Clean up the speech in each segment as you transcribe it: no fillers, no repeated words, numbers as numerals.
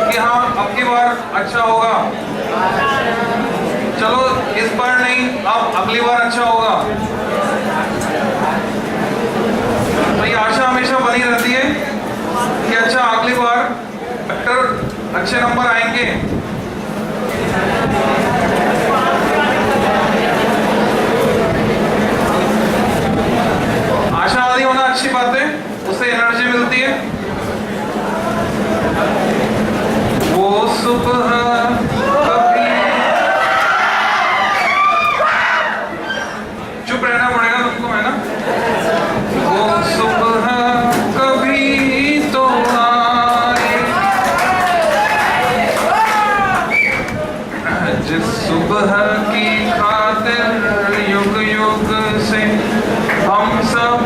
कि हाँ अब की बार अच्छा होगा, चलो इस बार नहीं अब अगली बार अच्छा होगा, तो ये आशा हमेशा बनी रहती है कि अच्छा अगली बार बेटर अच्छे नंबर आएंगे। आशावादी होना अच्छी बात है, उससे एनर्जी मिलती है। वो सुबह कभी, चुप रहना पड़ेगा तुमको, है ना। वो सुबह कभी तो आए जिस सुबह की खातिर युग युग से हम सब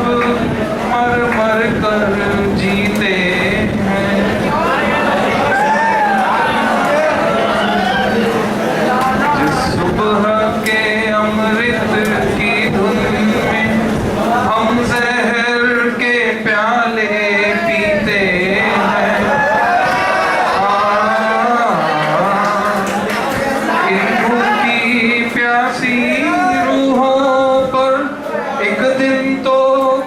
मर मर कर जीते हैं। जिस सुबह के अमृत की धुन में हम जहर के प्याले पीते हैं। इन भूखी प्यासी रूहों पर एक दिन तो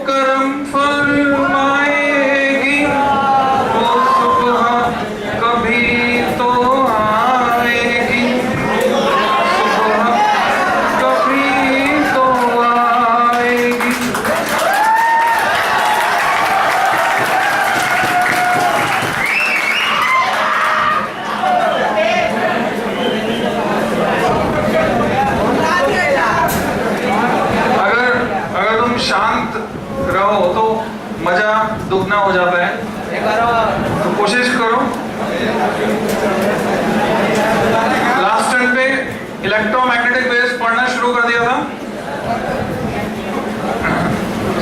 करम फरमाएगी। वो सुबह कभी तो आएगी, सुबह कभी तो आएगी। अगर तुम शांत रहो तो मजा दुगना हो जाता है, तो कोशिश करो। लास्ट टर्न पे इलेक्ट्रोमैग्नेटिक वेव्स पढ़ना शुरू कर दिया था,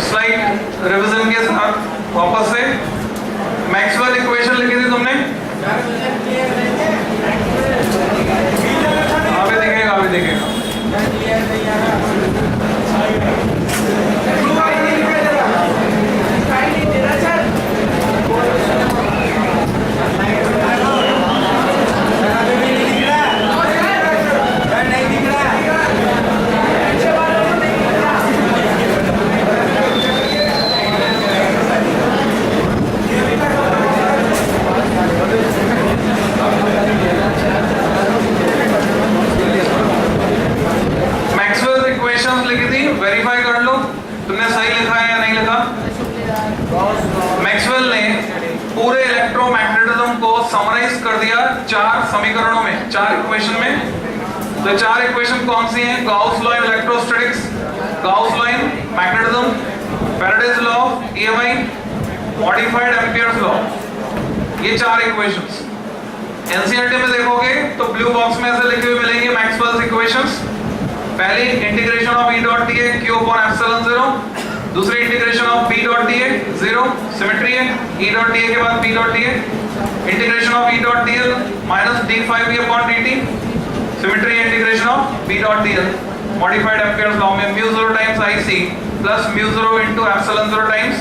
स्लाइड रिवीजन के साथ वापस से। मैक्सवेल इक्वेशन लिखी थी तुमने, अभी देखेगा। मैक्सवेल इक्वेशंस लिखी थी, वेरीफाई कर लो तुमने सही लिखा है या नहीं लिखा। मैक्सवेल ने पूरे इलेक्ट्रोमैग्नेटिज्म को समराइज कर दिया 4 समीकरणों में, 4 इक्वेशन में। तो 4 इक्वेशन कौन सी हैं? Gauss law in electrostatics, Gauss law in magnetism, Faraday's law of EMI, modified Ampere's law, ये 4 इक्वेशंस। एनसीईआरटी में देखोगे तो ब्लू बॉक्स में ऐसे लिखे हुए मिलेंगे मैक्सवेल्स इक्वेशंस। पहली integration of E dot d A Q upon epsilon 0, दूसरी integration of B dot d A 0, symmetry है, E डॉट डी ए के बाद B dot d A, integration of E dot d L minus d5e upon dt, symmetry integration of B dot d L, modified Ampere's law में mu 0 times IC plus mu 0 into epsilon 0 times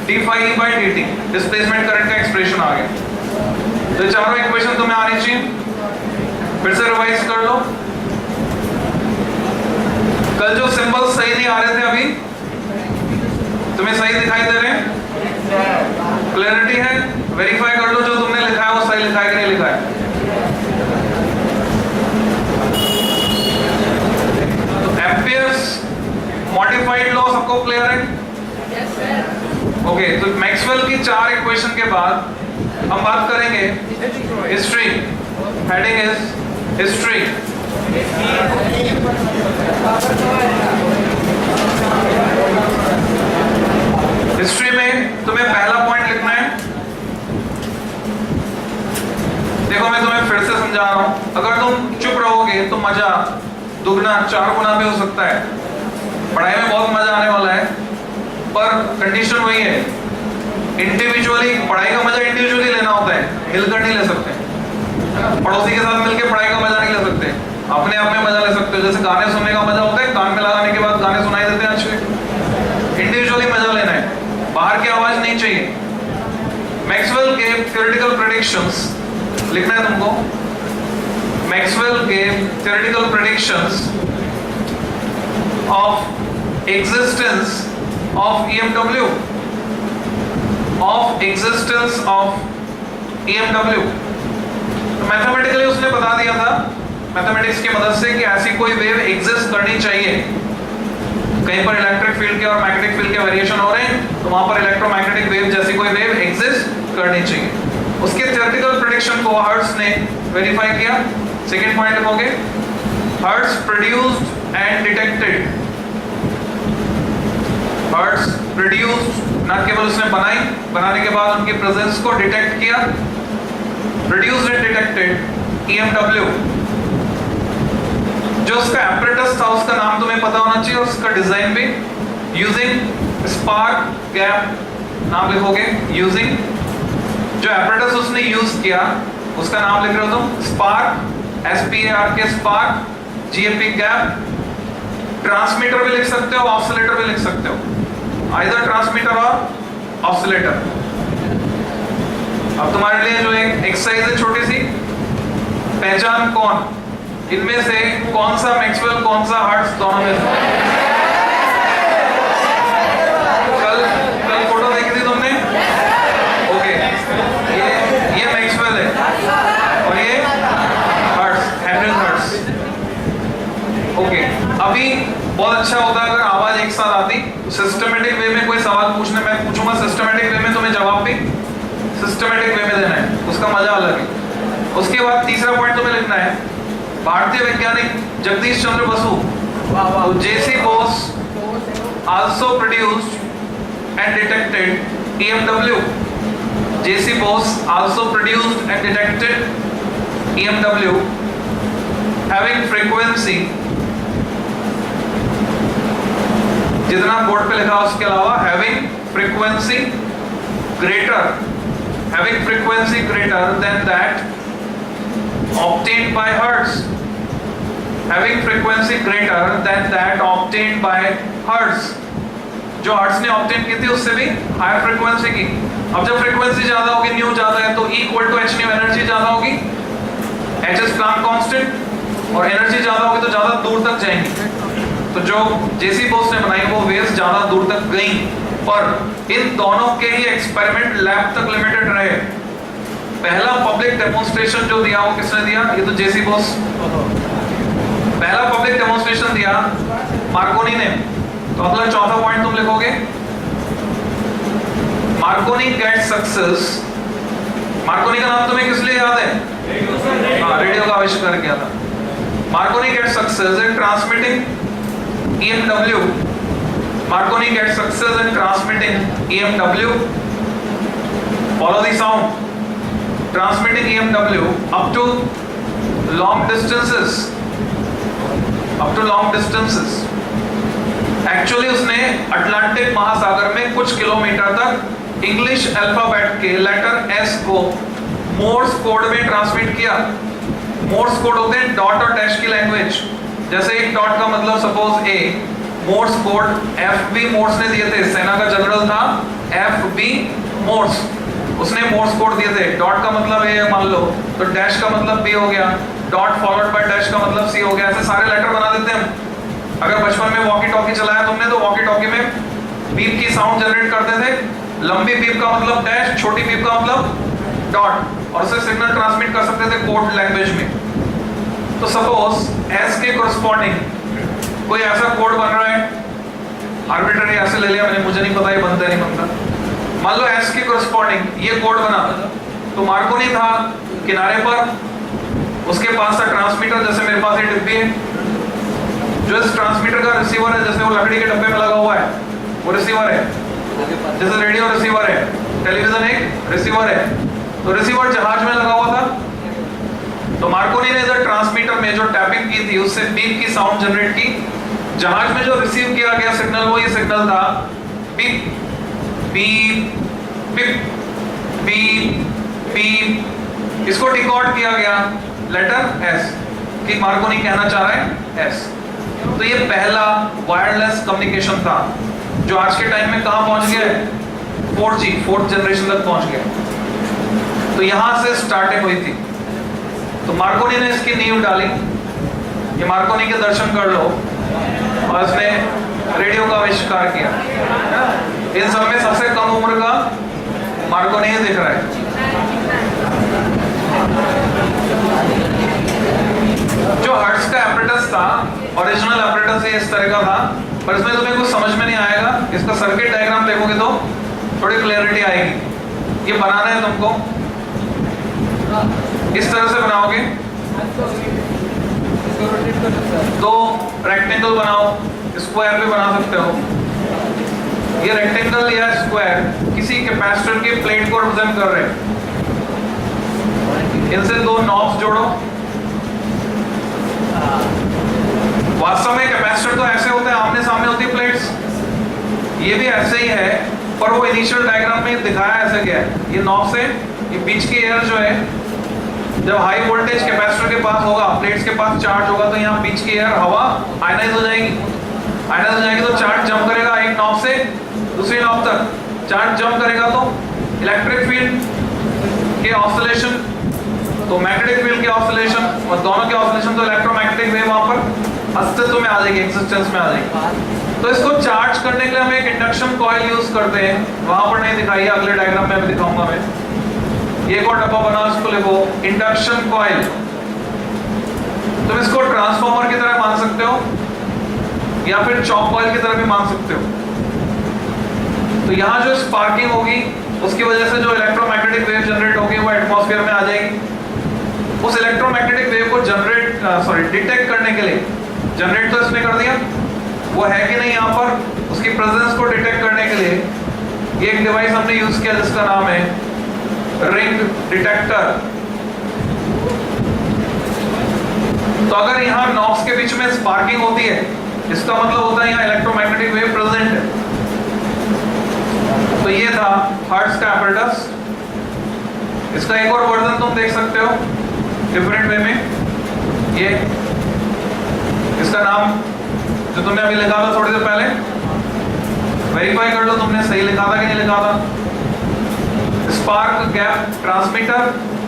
d5e by dt, displacement current का expression आ गया। तो चारों equation तुम्हें आनी चाहिए, फिर से रिवाइज कर लो। कल जो सिंबल्स सही नहीं आ रहे थे अभी तुम्हें सही दिखाई दे रहे हैं? क्लैरिटी है? वेरीफाई कर लो जो तुमने लिखा है वो सही लिखा है कि नहीं लिखा है। तो एम्पियर्स मॉडिफाइड लॉ सबको क्लियर है? Yes sir. ओके, तो मैक्सवेल की 4 इक्वेशन के बाद हम बात करेंगे history. Heading is history. History में तुम्हें पहला पॉइंट लिखना है। देखो मैं तुम्हें फिर से समझा रहा हूं, अगर तुम चुप रहोगे तो मजा दुगना 4 गुना भी हो सकता है। पढ़ाई में बहुत मजा आने वाला है, पर कंडीशन वही है, इंडिविजुअली पढ़ाई का मजा इंडिविजुअली लेना होता है, मिलकर नहीं ले सकते। पड़ोसी के साथ मिलकर पढ़ाई का मजा नहीं ले सकते, अपने आप में मजा ले सकते हो। जैसे गाने सुनने का मजा होता है, कान में लगाने के बाद गाने सुनाई देते हैं अच्छे। इंडिविजुअली मजा लेना है, बाहर की आवाज नहीं चाहिए। मैक्सवेल के थ्योरेटिकल प्रेडिक्शंस लिखना है तुमको मैक्सवेल के theoretical predictions of existence of EMW, of existence of EMW। तो मैथमेटिकली उसने बता दिया था मैथमेटिक्स की मदद से कि ऐसी कोई वेव एग्जिस्ट करनी चाहिए। कहीं पर इलेक्ट्रिक फील्ड के और मैग्नेटिक फील्ड के वेरिएशन हो रहे हैं तो वहां पर इलेक्ट्रोमैग्नेटिक वेव जैसी कोई वेव एग्जिस्ट करनी चाहिए। उसके थ्योरेटिकल प्रेडिक्शन को हर्ट्ज ने वेरीफाई किया। सेकंड पॉइंट लिखोगे hertz produced and detected. Hertz produced ना केवल उसने बनाने के बाद उनकी प्रेजेंस को डिटेक्ट किया, प्रोड्यूस्ड एंड डिटेक्टेड EMW। जो उसका एपरेटस था उसका नाम तुम्हें पता होना चाहिए, उसका डिजाइन भी यूजिंग स्पार्क गैप नाम लिखोगे। यूजिंग जो एपरेटस उसने यूज किया उसका नाम लिख रहे हो तुम spark, SPARK spark, GAP gap. Transmitter भी लिख सकते हो, ऑसिलेटर भी लिख सकते हो, आइदर ट्रांसमीटर और ऑसिलेटर। अब तुम्हारे लिए जो एक एक्सरसाइज है छोटी सी, पहचान कौन इनमें से कौन सा मैक्सवेल कौन सा हर्ट्ज दोनों में से। कल फोटो देखी थी तुमने? ओके, ये मैक्सवेल है और ये हर्ट्ज, हेनरी हर्ट्ज। ओके, अभी बहुत अच्छा होता अगर आवाज एक साथ आती। सिस्टमेटिक वे में कोई सवाल पूछने मैं पूछूंगा, सिस्टमेटिक वे में तुम्हें जवाब भी सिस्टमेटिक वे में देना है, उसका मजा अलग है। उसके बाद तीसरा पॉइंट तुम्हें लिखना है भारतीय वैज्ञानिक जगदीश चंद्र Basu JC Bose also produced and detected EMW। JC Bose also produced and detected EMW having frequency, जितना बोर्ड पे लिखा उसके अलावा having frequency greater than that obtained by Hertz, having frequency greater than that obtained by Hertz। जो hertz ने obtain की थी उससे भी हायर फ्रीक्वेंसी की। अब जब फ्रीक्वेंसी ज्यादा होगी, न्यू ज्यादा है, तो E = h न्यू, एनर्जी ज्यादा होगी, h इज प्लैंक कांस्टेंट, और एनर्जी ज्यादा होगी तो ज्यादा दूर तक जाएंगी। तो जो JC Bose ने बनाई वो वेव्स ज्यादा दूर तक गई, पर इन दोनों के ही एक्सपेरिमेंट लैब तक लिमिटेड रहे। पहला पब्लिक डेमोन्स्ट्रेशन जो दिया वो किसने दिया? ये तो JC Bose। पहला पब्लिक डेमोन्स्ट्रेशन दिया मार्कोनी ने। तो अगला चौथा पॉइंट तुम लिखोगे मार्कोनी गेट सक्सेस। मार्कोनी का नाम तुम्हें किस लिए याद है? रेडियो का आविष्कार किया था। Markovnikov get success in transmitting EMW। Markovnikov get success in transmitting EMW। Follow the sound. Transmitting EMW up to long distances, Actually उसने अटलांटिक महासागर में कुछ किलोमीटर तक इंग्लिश अल्फाबेट के लेटर S को मोर्स कोड में ट्रांसमिट किया। Morse code होते हैं डॉट और डैश की लैंग्वेज। जैसे एक डॉट का मतलब suppose A, Morse code FB Morse ने दिए थे, सेना का जनरल था FB मोर्स, उसने मोर्स कोड दिए थे। डॉट का मतलब ए मान लो, तो डैश का मतलब बी हो गया, डॉट फॉलोड बाय डैश का मतलब सी हो गया। ऐसे सारे लेटर बना देते हैं। अगर बचपन में वॉकी टॉकी चलाया तुमने तो वॉकी टॉकी में बीप की साउंड जनरेट करते थे। लंबी बीप का मतलब डैश, छोटी बीप का मतलब डॉट, और उससे सिग्नल ट्रांसमिट कर सकते थे कोड लैंग्वेज में। तो सपोज एस के कोरस्पॉन्डिंग कोई ऐसा कोड बन रहा है, आर्बिट्ररी ऐसे ले लिया मैंने, मुझे नहीं पता ये बनता है नहीं बनता। मान लो एस के कोरस्पॉन्डिंग ये कोड बना, तो मार्कोनी था किनारे पर, उसके पास था ट्रांसमीटर, जैसे मेरे पास ये डिब्बी है। जो इस ट्रांसमीटर का रिसीवर है, जैसे वो लकड़ी के डब्बे में लगा हुआ है, वो रिसीवर है। जैसे रेडियो रिसीवर है, टेलीविजन एक रिसीवर है, तो रिसीवर जहाज में लगा हुआ था। तो मार्कोनी ने इधर ट्रांसमीटर में जो टैपिंग की थी उससे बीप की साउंड जनरेट की। जहाज में जो रिसीव किया गया सिग्नल वो ये सिग्नल था beep beep beep beep beep. इसको डिकोड किया गया लेटर एस, कि मार्कोनी कहना चाह रहा है एस। तो ये पहला वायरलेस कम्युनिकेशन था जो आज के टाइम में कहां पहुंच गया है? 4G, फोर्थ जनरेशन तक पहुंच गया। तो यहां से स्टार्टिंग हुई थी। तो मार्कोनी ने इसकी नींव डाली। ये मार्कोनी के दर्शन कर लो, और इसने रेडियो का आविष्कार किया। इन सब में सबसे कम उम्र का मार्कोनी ही दिख रहा है। जो हर्ट्ज का एपरेटस था, ओरिजिनल एपरेटस ये इस तरह का था, पर इसमें तुम्हें कुछ समझ में नहीं आएगा। इसका सर्किट डायग्राम देखोगे तो थोड़ी क्लैरिटी आएगी। ये बनाना है तुमको, इस तरह से बनाओगे। तो रेक्टेंगल बनाओ, स्क्वायर भी बना सकते हो। ये रेक्टेंगल या स्क्वायर किसी कैपेसिटर की प्लेट को रिप्रेजेंट कर रहे हैं। इनसे दो नॉब्स जोड़ो। वास्तव में कैपेसिटर तो ऐसे होते हैं, आमने सामने होती है प्लेट्स। ये भी ऐसे ही है, पर वो इनिशियल डायग्राम में दिखाया ऐसे गया है। ये नॉब से ये बीच की एयर जो है, जब हाई वोल्टेज कैपेसिटर के पास होगा, प्लेट्स के पास चार्ज होगा, तो यहाँ बीच की एयर हवा आयनाइज हो जाएगी। आयनाइज हो जाएगी तो चार्ज जंप करेगा एक नॉब से दूसरी नॉब तक। चार्ज जंप करेगा तो इलेक्ट्रिक फील्ड के ऑसिलेशन, तो मैग्नेटिक फील्ड के ऑसिलेशन, और दोनों के ऑसिलेशन तो इलेक्ट्रोमैग्नेटिक वेव वहां पर अस्तित्व में आ जाएगी, एक्सिस्टेंस में आ जाएगी। तो इसको चार्ज करने के लिए हम एक इंडक्शन कॉइल यूज करते हैं। वहां पर नहीं दिखाई है, अगले डायग्राम में भी दिखाऊंगा मैं। एक और डब्बा बना, उसको लिखो इंडक्शन कॉइल। तुम इसको ट्रांसफार्मर की तरह मान सकते हो, या फिर चॉक कॉइल की तरह भी मान सकते हो। तो यहाँ जो स्पार्किंग होगी, उसकी वजह से जो इलेक्ट्रोमैग्नेटिक वेव जनरेट होगी वो एटमॉस्फेयर में आ जाएगी। उस इलेक्ट्रोमैग्नेटिक वेव को डिटेक्ट करने के लिए, जनरेट तो इसने कर दिया, वो है कि नहीं यहाँ पर, उसकी प्रेजेंस को डिटेक्ट करने के लिए एक डिवाइस हमने यूज किया जिसका नाम है रिंग डिटेक्टर। तो अगर यहाँ नॉब्स के बीच में स्पार्किंग होती है, इसका मतलब होता है यहाँ इलेक्ट्रोमैग्नेटिक वेव प्रेजेंट है। तो ये था हर्ट्ज का एपरेटस। इसका एक और वर्जन तुम देख सकते हो डिफरेंट वे में। ये इसका नाम जो तुमने अभी लिखा था थोड़ी देर पहले, वेरीफाई कर लो तुमने सही लिखा था कि नहीं लिखा था। स्पार्क गैप ट्रांसमीटर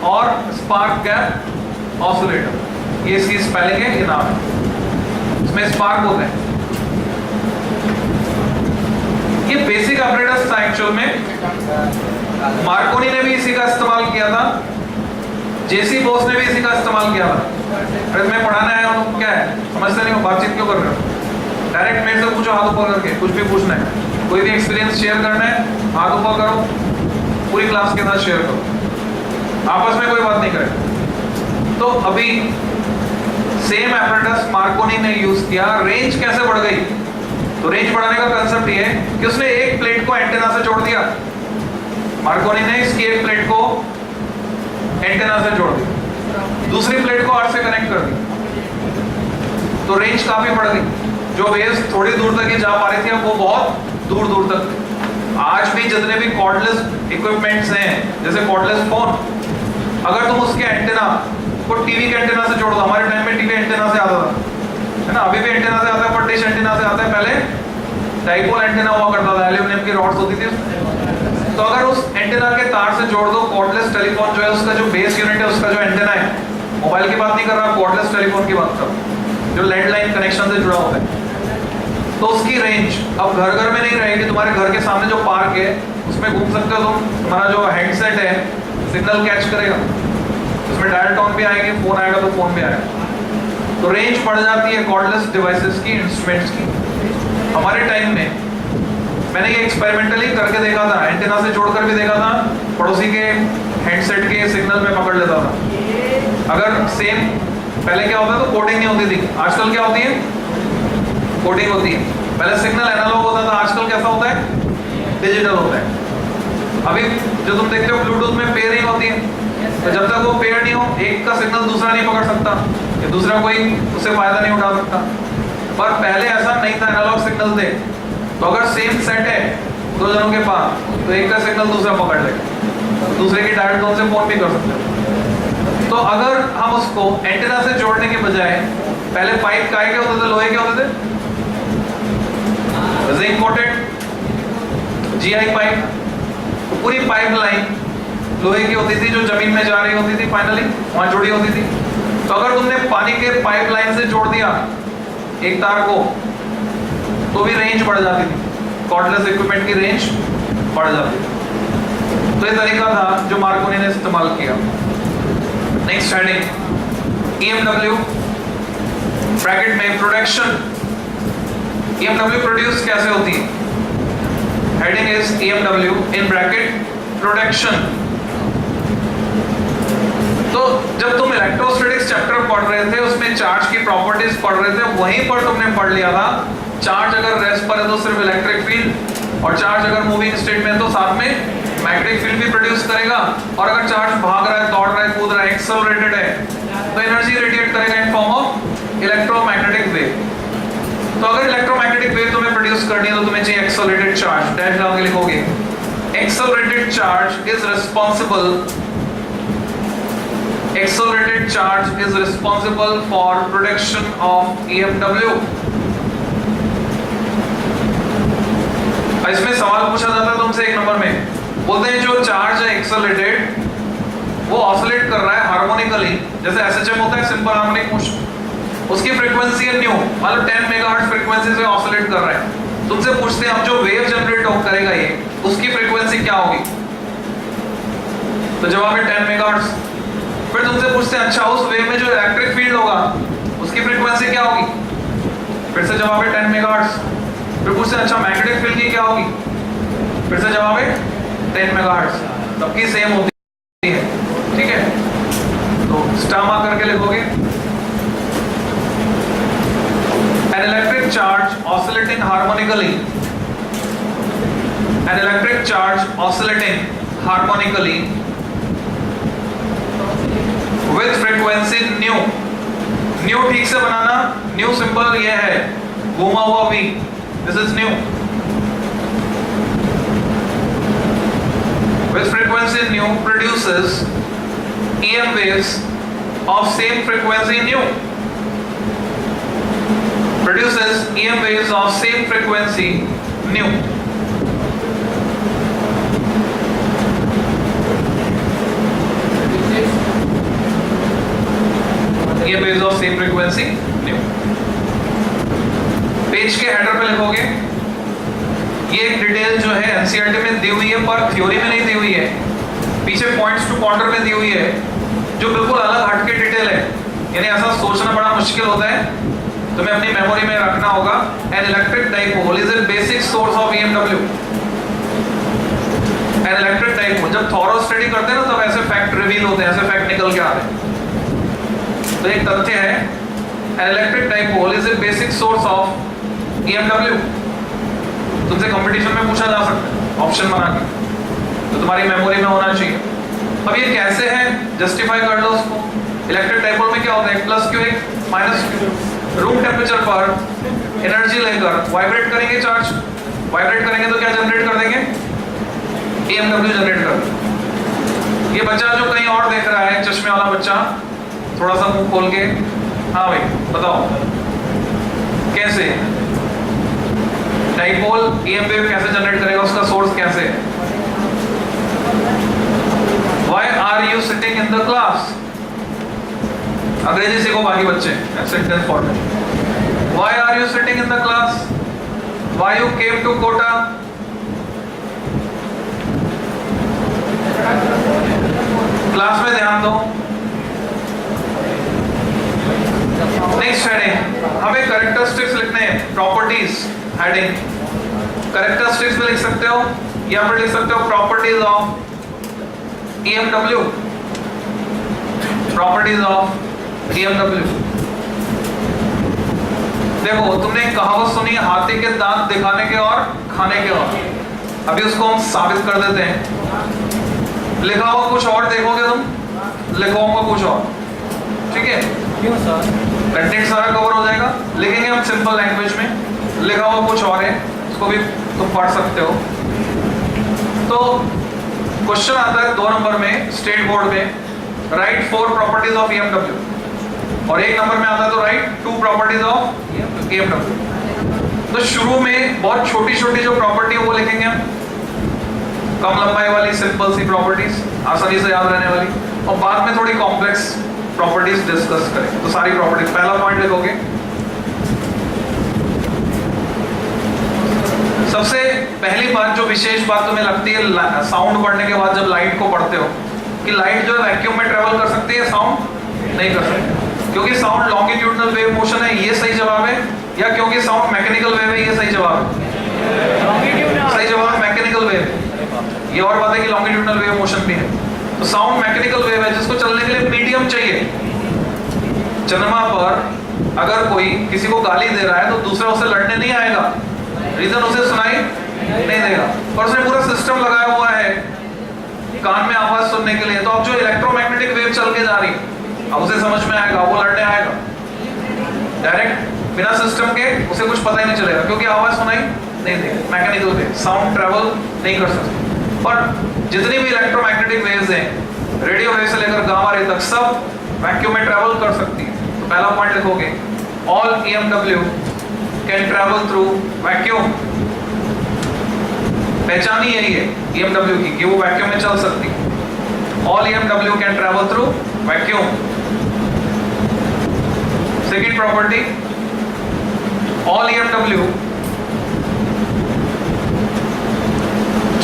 और स्पार्क गैप ऑसिलेटर, ये इसकी स्पेलिंग है, ये नाम है। इसमें स्पार्क होते हैं। ये बेसिक ऑपरेटर्स था एक्चुअल में। मार्कोनी ने भी इसी का इस्तेमाल किया था, जेसी बोस ने भी इसी का इस्तेमाल किया था। अरे मैं पढ़ाने आया हूँ, क्या है समझते नहीं हो, बातचीत क्यों कर रहे हो? डायरेक्ट मेरे से पूछो हाथ ऊपर करके, कुछ भी पूछना है, कोई भी एक्सपीरियंस शेयर करना है, हाथ ऊपर करो, पूरी क्लास के साथ शेयर करो, आपस में कोई बात नहीं करे। तो अभी सेम एपरेटस मार्कोनी ने यूज किया। रेंज कैसे बढ़ गई? तो रेंज बढ़ाने का कंसेप्ट ये है कि उसने एक प्लेट को एंटेना से जोड़ दिया। मार्कोनी ने इसकी एक प्लेट को एंटेना से जोड़ दिया, दूसरी प्लेट को अर्थ से कनेक्ट कर दी, तो रेंज काफी बढ़ गई। जो वेव्स थोड़ी दूर तक ही जा पा रही थी, अब वो बहुत दूर दूर तक थी। आज भी जितने भी कॉर्डलेस इक्विपमेंट्स हैं, जैसे कॉर्डलेस फोन, अगर तुम उसके एंटेना को टीवी के एंटेना से जोड़ दो, हमारे टाइम में टीवी एंटेना से आता था, है ना, अभी भी एंटेना से आता है, पर डिश एंटेना से आता है। पहले डाइपोल एंटेना हुआ करता था, एल्यूमिनियम की रॉड्स होती थी। तो अगर उस एंटेना के तार से जोड़ दो, कॉर्डलेस टेलीफोन जो है उसका जो बेस यूनिट है, उसका जो एंटेना है, मोबाइल की बात नहीं कर रहा, कॉर्डलेस टेलीफोन की बात कर रहा हूं, जो लैंडलाइन कनेक्शन से जुड़ा होता है, तो उसकी रेंज अब घर घर में नहीं रहेगी। तुम्हारे घर के सामने जो पार्क है उसमें घूम सकते हो तुम, तुम्हारा जो हेडसेट है सिग्नल कैच करेगा, उसमें डायल टोन भी आएगी, फोन आएगा तो फोन भी आएगा। तो रेंज बढ़ जाती है कॉर्डलेस डिवाइसेस की, इंस्ट्रूमेंट्स की। हमारे टाइम में मैंने ये एक्सपेरिमेंटली करके देखा था, एंटेना से जोड़कर भी देखा था, पड़ोसी के हेडसेट के सिग्नल में पकड़ लेता था। अगर सेम पहले क्या होता था, तो कोडिंग नहीं होती थी, आजकल क्या होती है, कोडिंग होती है। पहले सिग्नल एनालॉग होता था, आजकल कैसा होता है, डिजिटल होता है। अभी जो तुम देखते हो ब्लूटूथ में पेयरिंग होती है, तो जब तक वो पेयर नहीं हो, एक का सिग्नल दूसरा नहीं पकड़ सकता, या दूसरा कोई उससे फायदा नहीं उठा सकता। पर पहले ऐसा नहीं था, एनालॉग सिग्नल थे, तो अगर सेम सेट है दो जनों के पास, तो एक का सिग्नल दूसरा पकड़ लेगा, दूसरे की डायल टोन से फोन भी कर सकते हैं। तो अगर हम उसको एंटेना से जोड़ने के बजाय, पहले पाइप काय के होते थे, लोहे के होते थे, जिंक कोटेड जीआई पाइप, पूरी पाइप लाइन लोहे की होती थी, जो जमीन में जा रही होती थी, फाइनली वहां जुड़ी होती थी। तो अगर तुमने पानी के पाइपलाइन से जोड़ दिया एक तार को तो भी रेंज बढ़ जाती थी, कॉर्डलेस इक्विपमेंट की रेंज बढ़ जाती थी। तो ये तरीका था जो मार्कोनी ने इस्तेमाल किया। नेक्स्ट हेडिंग EMW ब्रैकेट में प्रोडक्शन। EMW प्रोड्यूस कैसे होती है? Heading is EMW in bracket production. तो जब तुम इलेक्ट्रोस्टैटिक्स चैप्टर पढ़ रहे थे उसमें चार्ज की प्रॉपर्टीज पढ़ रहे थे, वहीं पर तुमने पढ़ लिया था चार्ज अगर रेस्ट पर है तो सिर्फ इलेक्ट्रिक फील्ड, और चार्ज अगर मूविंग स्टेट में है तो साथ में मैग्नेटिक फील्ड भी प्रोड्यूस करेगा, और अगर चार्ज भाग रहा है, दौड़ रहा है, कूद रहा है, एक्सेलरेटेड है तो एनर्जी रेडिएट करेगा in form of electromagnetic wave. तो अगर इलेक्ट्रोमैग्नेटिक वेव तुम्हें प्रोड्यूस करनी है तो तुम्हें चाहिए एक्सेलरेटेड चार्ज। डैश डाल के लिखोगे accelerated charge is responsible accelerated charge is responsible for production of EMW। इसमें सवाल पूछा जाता है तुमसे एक नंबर में, बोलते हैं जो चार्ज है एक्सेलरेटेड वो ऑसिलेट कर रहा है हार्मोनिकली, जैसे SHM होता है सिंपल हार्मोनिक मोशन, उसकी फ्रीक्वेंसी है न्यू, मतलब 10 मेगाहर्ट्ज फ्रीक्वेंसी से ऑसिलेट कर रहा है। तुमसे पूछते हैं अब जो वेव जनरेट करेगा ये उसकी फ्रीक्वेंसी क्या होगी? तो जवाब है 10 मेगाहर्ट्ज। फिर तुमसे पूछते हैं अच्छा उस वेव में जो इलेक्ट्रिक फील्ड होगा उसकी फ्रीक्वेंसी क्या होगी? फिर से जवाब है 10 मेगाहर्ट्ज। फिर पूछते हैं अच्छा मैग्नेटिक फील्ड की क्या होगी? फिर से जवाब है 10 मेगाहर्ट्ज। सबकी सेम होती है, ठीक है? तो स्टार मार्क करके लिखोगे an electric charge oscillating harmonically, an electric charge oscillating harmonically with frequency nu। New ठीक से बनाना, न्यू सिंबल ये है घुमा हुआ v, this is new. with frequency nu produces EM waves of same frequency nu, produces EM waves of same frequency nu। ये base of same frequency new. Page के header पे लिखोगे ये एक डिटेल जो है एनसीईआरटी में दी हुई है पर थ्योरी में नहीं दी हुई है, पीछे पॉइंट्स टू काउंटर में दी हुई है जो बिल्कुल अलग हटके डिटेल है, यानी ऐसा सोचना बड़ा मुश्किल होता है, तुम्हें अपनी मेमोरी में रखना होगा। An electric dipole is a basic source of EMW। An electric dipole जब थॉरो स्टडी करते हैं ना तब ऐसे फैक्ट रिवील होते हैं, ऐसे फैक्ट निकल के आते हैं। तो एक तथ्य है an electric dipole is a basic source of EMW। तुमसे कंपटीशन में पूछा जा सकता है ऑप्शन बना के, तो तुम्हारी मेमोरी में होना चाहिए। अब ये कैसे है जस्टिफाई कर लो उसको। इलेक्ट्रिक डाइपोल में क्या होता है, प्लस क्यू एक माइनस क्यू, रूम टेम्परेचर पर एनर्जी लेकर वाइब्रेट करेंगे, चार्ज वाइब्रेट करेंगे तो क्या जनरेट कर देंगे, EMW जनरेट कर देंगे। ये बच्चा जो कहीं और देख रहा है, चश्मे वाला बच्चा, थोड़ा सा मुंह खोल के, हाँ भाई बताओ कैसे डाइपोल EM वेव कैसे जनरेट करेगा, उसका सोर्स कैसे है? Why are you sitting in the class? अंग्रेजी सीखो बाकी बच्चे, sentence format. Why are you sitting in the class? Why you came to Kota? Class में ध्यान दो। नेक्स्ट हेडिंग हमें कैरेक्टरिस्टिक्स लिखने हैं, प्रॉपर्टीज हेडिंग। कैरेक्टरिस्टिक्स में लिख सकते हो या फिर लिख सकते हो properties of EMW, properties of EMW। देखो तुमने कहावत सुनी है हाथी के दांत दिखाने के और खाने के और, अभी उसको हम साबित कर देते हैं। लिखा हुआ कुछ और देखोगे तुम, लिखा हुआ कुछ और, ठीक है? क्यों सर? कंटेंट सारा कवर हो जाएगा, लिखेंगे हम सिंपल लैंग्वेज में, लिखा हुआ कुछ और है, उसको भी तुम पढ़ सकते हो। तो क्वेश्चन आता है 2 नंबर में स्टेट बोर्ड में, राइट 4 प्रॉपर्टीज ऑफ EMW, और 1 नंबर में आता है तो राइट 2 प्रॉपर्टीज ऑफ EMW। तो शुरू में बहुत छोटी छोटी जो प्रॉपर्टी है वो लिखेंगे हम, कम लंबाई वाली सिंपल सी प्रॉपर्टीज, आसानी से याद रहने वाली। और बाद में थोड़ी कॉम्प्लेक्स प्रॉपर्टीज डिस्कस करें। तो सारी प्रॉपर्टीज, पहला पॉइंट लिखोगे, सबसे पहली बात जो विशेष बात तुम्हें लगती है साउंड पढ़ने के बाद जब लाइट को पढ़ते हो, कि लाइट जो है वैक्यूम में ट्रेवल कर सकती है, साउंड नहीं कर सकती, क्योंकि साउंड लॉन्गिट्यूडनल वेव मोशन है, ये सही जवाब है, या क्योंकि साउंड मैकेनिकल वेव है, ये सही जवाब है? सही जवाब मैकेनिकल वेव। ये और बात है कि लॉन्गिट्यूडनल वेव मोशन भी है। तो साउंड मैकेनिकल वेव है जिसको चलने के लिए मीडियम चाहिए। चंद्रमा पर अगर कोई किसी को गाली दे रहा है तो दूसरा उसे लड़ने नहीं आएगा, रीजन उसे सुनाई नहीं देगा, पर उसने पूरा सिस्टम लगाया हुआ है कान में आवाज सुनने के लिए। तो अब जो इलेक्ट्रोमैग्नेटिक वेव चल के जा रही है, अब उसे समझ में आएगा, वो लड़ने आएगा डायरेक्ट बिना सिस्टम के, उसे कुछ पता ही नहीं चलेगा क्योंकि आवाज सुनाई नहीं देगी। मैकेनिकल वेव, साउंड ट्रेवल नहीं कर सकती। पर जितनी भी इलेक्ट्रोमैग्नेटिक वेव्स हैं, रेडियो वेव से लेकर गामा रे तक, सब वैक्यूम में ट्रेवल कर सकती है। तो पहला पॉइंट लिखोगे, all EMW can travel through vacuum. पहचान ही यही है EMW की कि वो वैक्यूम में चल सकती है। All EMW can travel through vacuum. Second property, all EMW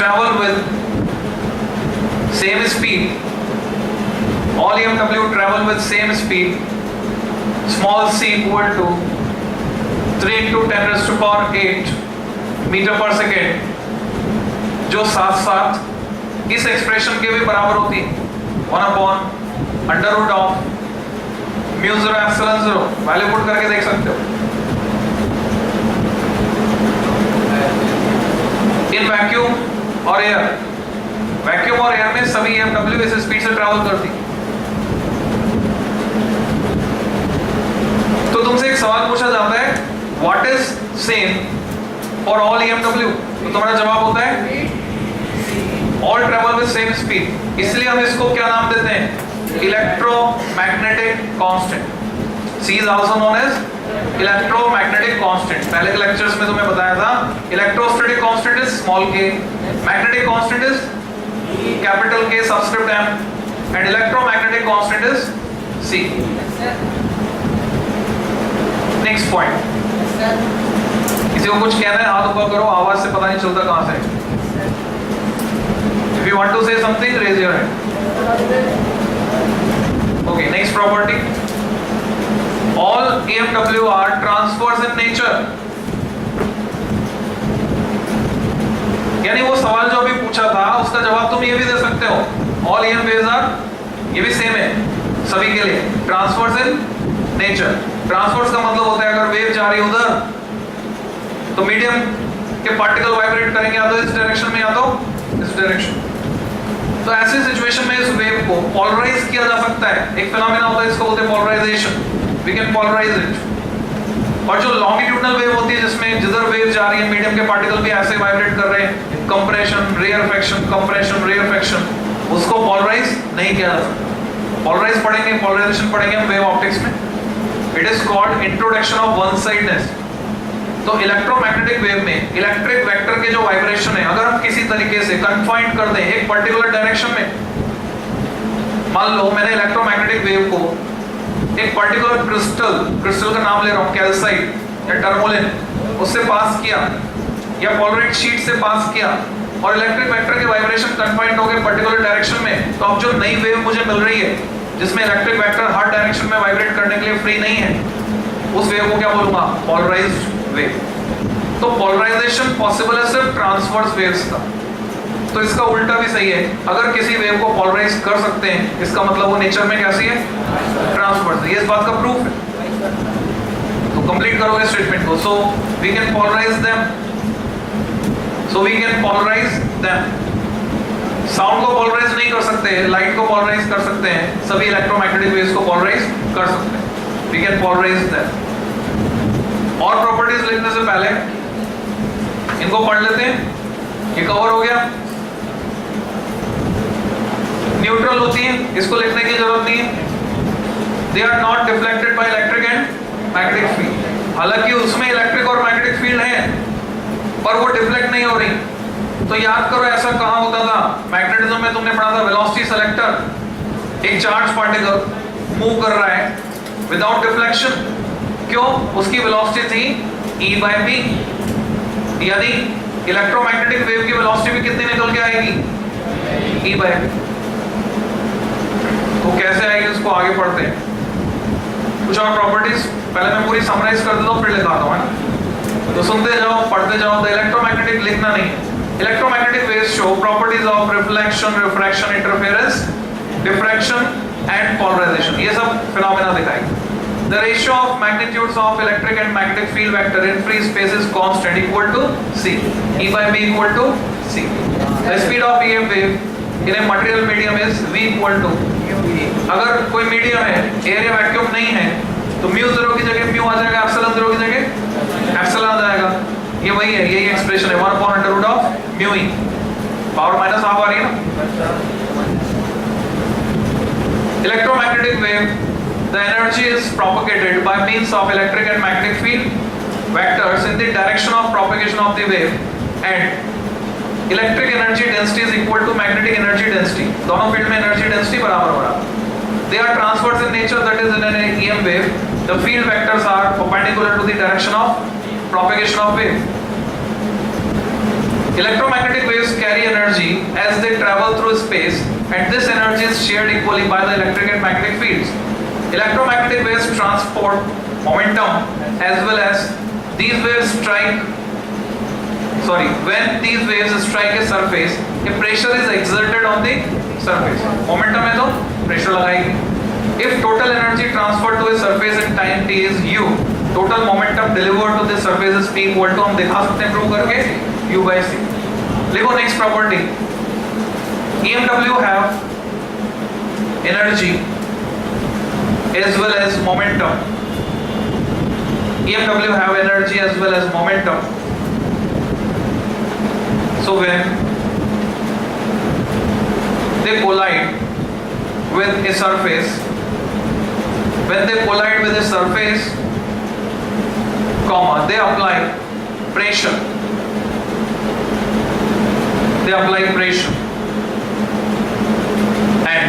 travel with same speed. All EMW travel with same speed. Small c equal to 3 into 10 raised to power 8 metre पर second, जो साथ साथ इस expression के भी बराबर होती है, 1/√of μ0 ε0। वैल्यू पुट करके देख सकते हो। इन वैक्यूम और एयर, वैक्यूम और एयर में सभी EMW इस स्पीड से ट्रैवल करती। तो तुमसे एक सवाल पूछा जाता है, what is same for all EMW? तो तुम्हारा जवाब होता है all travel with same speed. इसलिए हम इसको क्या नाम देते हैं? Electromagnetic constant. C is also known as electromagnetic constant. पहले के लेक्चर्स में तुम्हें बताया था, electrostatic constant is small k, magnetic constant is capital K subscript m, and electromagnetic constant is C। Next point, किसी को कुछ कहना है हाथ ऊपर करो, आवाज से पता नहीं चलता कहां से। If you want to say something, raise your hand. Okay, next property. All EMW are transverse in nature. यानी वो सवाल जो अभी पूछा था उसका जवाब तुम ये भी दे सकते हो, All EM waves are, ये भी सेम है सभी के लिए, ट्रांसवर्स इन नेचर। ट्रांसवर्स का मतलब होता है अगर वेव जा रही है उधर तो मीडियम के पार्टिकल वाइब्रेट करेंगे या तो इस डायरेक्शन में या तो इस डायरेक्शन। तो ऐसे सिचुएशन में इस वेव को पोलराइज किया जा सकता है। एक फिनोमेना होता है, इसको बोलते हैं polarization. We can polarize it. और जो लॉन्गिट्यूडनल वेव होती है जिसमें जिधर वेव जा रही है मीडियम के पार्टिकल भी ऐसे वाइब्रेट कर रहे हैं, कंप्रेशन रेयरफेक्शन, कंप्रेशन रेयरफेक्शन, उसको पोलराइज नहीं किया जा सकता। पोलराइज पढ़ेंगे, पोलराइजेशन पढ़ेंगे हम वेव ऑप्टिक्स में। It is called introduction of one sightedness. तो इलेक्ट्रोमैग्नेटिक वेव में इलेक्ट्रिक वेक्टर के जो वाइब्रेशन है, अगर हम किसी तरीके से कन्फाइंड कर दें एक पर्टिकुलर डायरेक्शन में, मान लो मैंने इलेक्ट्रोमैग्नेटिक वेव को एक पर्टिकुलर क्रिस्टल का नाम ले रहा हूं, कैल्साइट या टर्मोलिन, उससे पास किया या पोलराइड शीट से पास किया और इलेक्ट्रिक वेक्टर के वाइब्रेशन कन्फाइंड हो गए पर्टिकुलर डायरेक्शन में, तो अब जो नई वेव मुझे मिल रही है जिसमें इलेक्ट्रिक वेक्टर हर डायरेक्शन में वाइब्रेट करने के लिए फ्री नहीं है, उस वेव को क्या बोलूंगा? Polarized wave. तो पोलराइजेशन पॉसिबल है सिर्फ ट्रांसवर्स वेव्स का। तो इसका उल्टा भी सही है, अगर किसी वेव को पोलराइज कर सकते हैं इसका मतलब वो नेचर में कैसी है? ट्रांसवर्स। ये इस बात का प्रूफ है। तो कंप्लीट करोगे स्टेटमेंट को। So we can polarize them, so we can polarize them. Sound को पोलराइज नहीं कर सकते, लाइट को पोलराइज कर सकते हैं, सभी इलेक्ट्रोमैग्नेटिक वेव्स को पोलराइज कर सकते हैं। We can polarize them. और प्रॉपर्टीज लिखने से पहले इनको पढ़ लेते हैं। ये कवर हो गया। न्यूट्रल होती है, इसको लिखने की जरूरत नहीं है। They are not deflected by electric and magnetic field. हालांकि उसमें इलेक्ट्रिक और मैग्नेटिक फील्ड है पर वो डिफ्लेक्ट नहीं हो रही। तो याद करो ऐसा कहां होता था? मैग्नेटिज्म में तुमने पढ़ा था वेलोसिटी सेलेक्टर। एक चार्ज पार्टिकल मूव कर रहा है विदाउट डिफ्लेक्शन, क्यों? उसकी वेलोसिटी थी E by B, यानी इलेक्ट्रोमैग्नेटिक वेव की वेलोसिटी भी कितनी निकल के आएगी? E by B। तो कैसे आएगी उसको आगे पढ़ते हैं। कुछ और प्रॉपर्टीज पहले मैं पूरी समराइज कर देता हूँ फिर लिखाता हूँ, है ना? तो सुनते जाओ पढ़ते जाओ। तो इलेक्ट्रोमैग्नेटिक लिखना नहीं है। Electromagnetic waves show properties of reflection, refraction, interference, diffraction and polarization. ये सब फिनोमेना दिखाएंगे। The ratio of magnitudes of electric and magnetic field vector in free space is constant, equal to C. E by B equal to C. The speed of EM wave in a material medium is V equal to। अगर कोई medium है, area vacuum नहीं है, तो mu zero की जगह mu आ जाएगा, epsilon zero की जगह एप्सिलॉन आ जाएगा। ये वही है, यही एक्सप्रेशन है 1/√of mu E. Power minus half आ रही है ना। Electromagnetic wave, the energy is propagated by means of electric and magnetic field vectors in the direction of propagation of the wave, and electric energy density is equal to magnetic energy density। दोनों field में energy density बराबर हो रहा। They are transverse in nature, that is in an EM wave the field vectors are perpendicular to the direction of propagation of wave। Electromagnetic waves carry energy as they travel through space, and this energy is shared equally by the electric and magnetic fields। Electromagnetic waves transport momentum as well as these waves when these waves strike a surface, a pressure is exerted on the surface। Momentum है तो pressure लगाएगी। If total energy transferred to a surface in time t is u, total momentum delivered to the surface is p equal to, हम दिखा सकते हैं prove करके, u by c। लिखो next property, EMW have energy as well as momentum। EMW have energy as well as momentum। So when they collide with a surface, comma, they apply pressure, and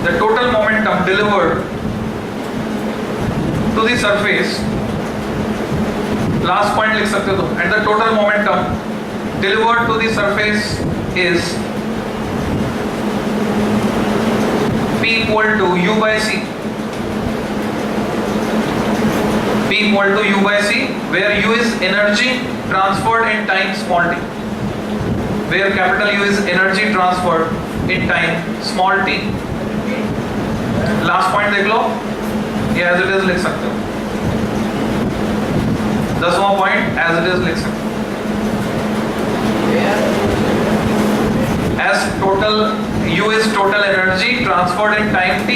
the total momentum delivered to the surface, last point लिख सकते हो, and the total momentum delivered to the surface is P equal to U by C। P equal to U by C, where U is energy transferred in time small t, where capital U is energy transferred in time small t। Last point देख लो, ये as it is लिख सकते हो। 10वां point as it is लिख सकते हो। As total U is total energy transferred in time t।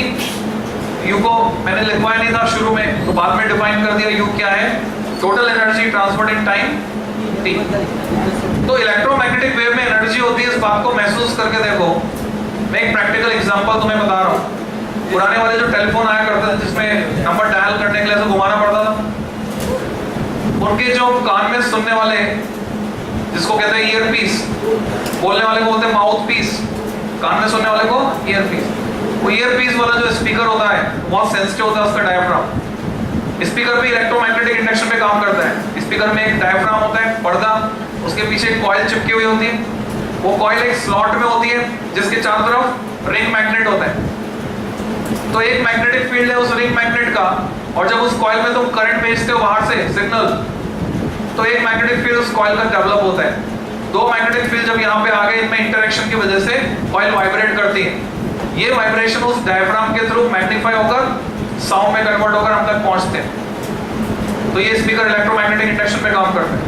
U को मैंने लिखवाया नहीं था शुरू में, तो बाद में डिफाइन कर दिया। U क्या है? Total energy transferred in time t। तो इलेक्ट्रोमैग्नेटिक वेव में एनर्जी होती है, इस बात को महसूस करके देखो। मैं एक प्रैक्टिकल एग्जांपल तुम्हें बता रहा हूँ। पुराने वाले जो टेलीफोन आया करते थे जिसमें नंबर डायल करने के लिए ऐसे घुमाना पड़ता था, उनके जो कान में सुनने वाले, जिसको कहते हैं ईयर पीस, बोलने वाले को बोलते हैं माउथ पीस, कान में सुनने वाले को ईयर पीस। वो ईयर पीस वाला जो स्पीकर होता है बहुत सेंसिटिव होता है, उसका डायफ्राम। स्पीकर भी इलेक्ट्रोमैग्नेटिक इंडक्शन पे काम करता है। स्पीकर में एक डायफ्राम होता है, पर्दा, उसके पीछे एक कॉइल चिपकी हुई होती है। वो कॉइल एक स्लॉट में होती है जिसके चारों तरफ रिंग मैग्नेट होता है। तो एक मैग्नेटिक फील्ड है उस रिंग मैग्नेट का, और जब उस कॉइल में तुम करंट भेजते हो बाहर से सिग्नल, तो एक मैग्नेटिक फील्ड उस कॉइल का डेवलप होता है। दो मैग्नेटिक फील्ड जब यहाँ पे आ गए, इनमें इंटरेक्शन की वजह से कॉइल वाइब्रेट करती है। ये वाइब्रेशन उस डायफ्राम के थ्रू मैग्नीफाई होकर साउंड में कन्वर्ट होकर हम तक पहुंचते हैं। तो ये स्पीकर इलेक्ट्रोमैग्नेटिक इंडक्शन पे काम करते हैं।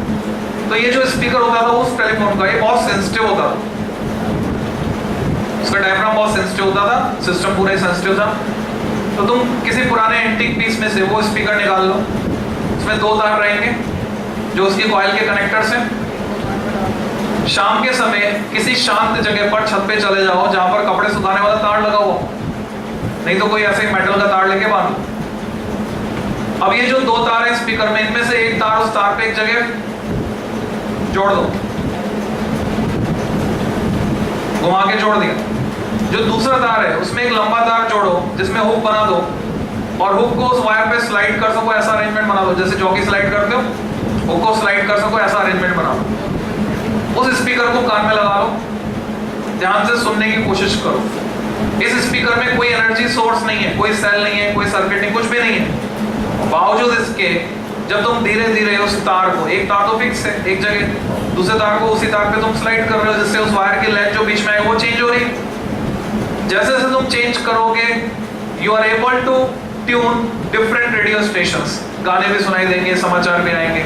तो ये जो स्पीकर होता था उस टेलीफोन का, ये बहुत सेंसिटिव होता था, उसका डायफ्राम बहुत सेंसिटिव होता था, सिस्टम पूरा ही सेंसिटिव था। तो तुम किसी पुराने एंटीक पीस में से वो स्पीकर निकाल लो, उसमें दो तार रहेंगे जो उसकी कॉइल के कनेक्टर्स हैं। शाम के समय किसी शांत जगह पर छत पे चले जाओ जहां पर कपड़े सुखाने वाला तार लगा हुआ, नहीं तो कोई ऐसे ही मेटल का तार लेके बांधो। अब ये जो दो तार है स्पीकर में, इनमें से एक तार उस तार पे एक जगह जोड़ दो, घुमा के जोड़ दिया। जो दूसरा तार है उसमें एक लंबा तार जोड़ो जिसमें हुक बना दो और हुक को उस वायर पे स्लाइड कर सको, ऐसा अरेंजमेंट बना दो, जैसे जॉकी स्लाइड करते हो हुक को स्लाइड कर सको, ऐसा अरेंजमेंट बना दो। उस स्पीकर को कान में लगा लो, ध्यान से सुनने की कोशिश करो। इस स्पीकर में कोई एनर्जी सोर्स नहीं है, कोई सेल नहीं है, कोई सर्किट नहीं, कुछ भी नहीं है। बावजूद इसके जब तुम धीरे धीरे उस तार को, एक तार तो फिक्स है एक जगह, दूसरे तार को उसी तार पे तुम स्लाइड कर रहे हो, जिससे उस वायर की लेंथ जो बीच में है वो चेंज हो रही है। जैसे जैसे तुम चेंज करोगे you are able to tune different radio stations, गाने भी सुनाई देंगे, समाचार भी आएंगे।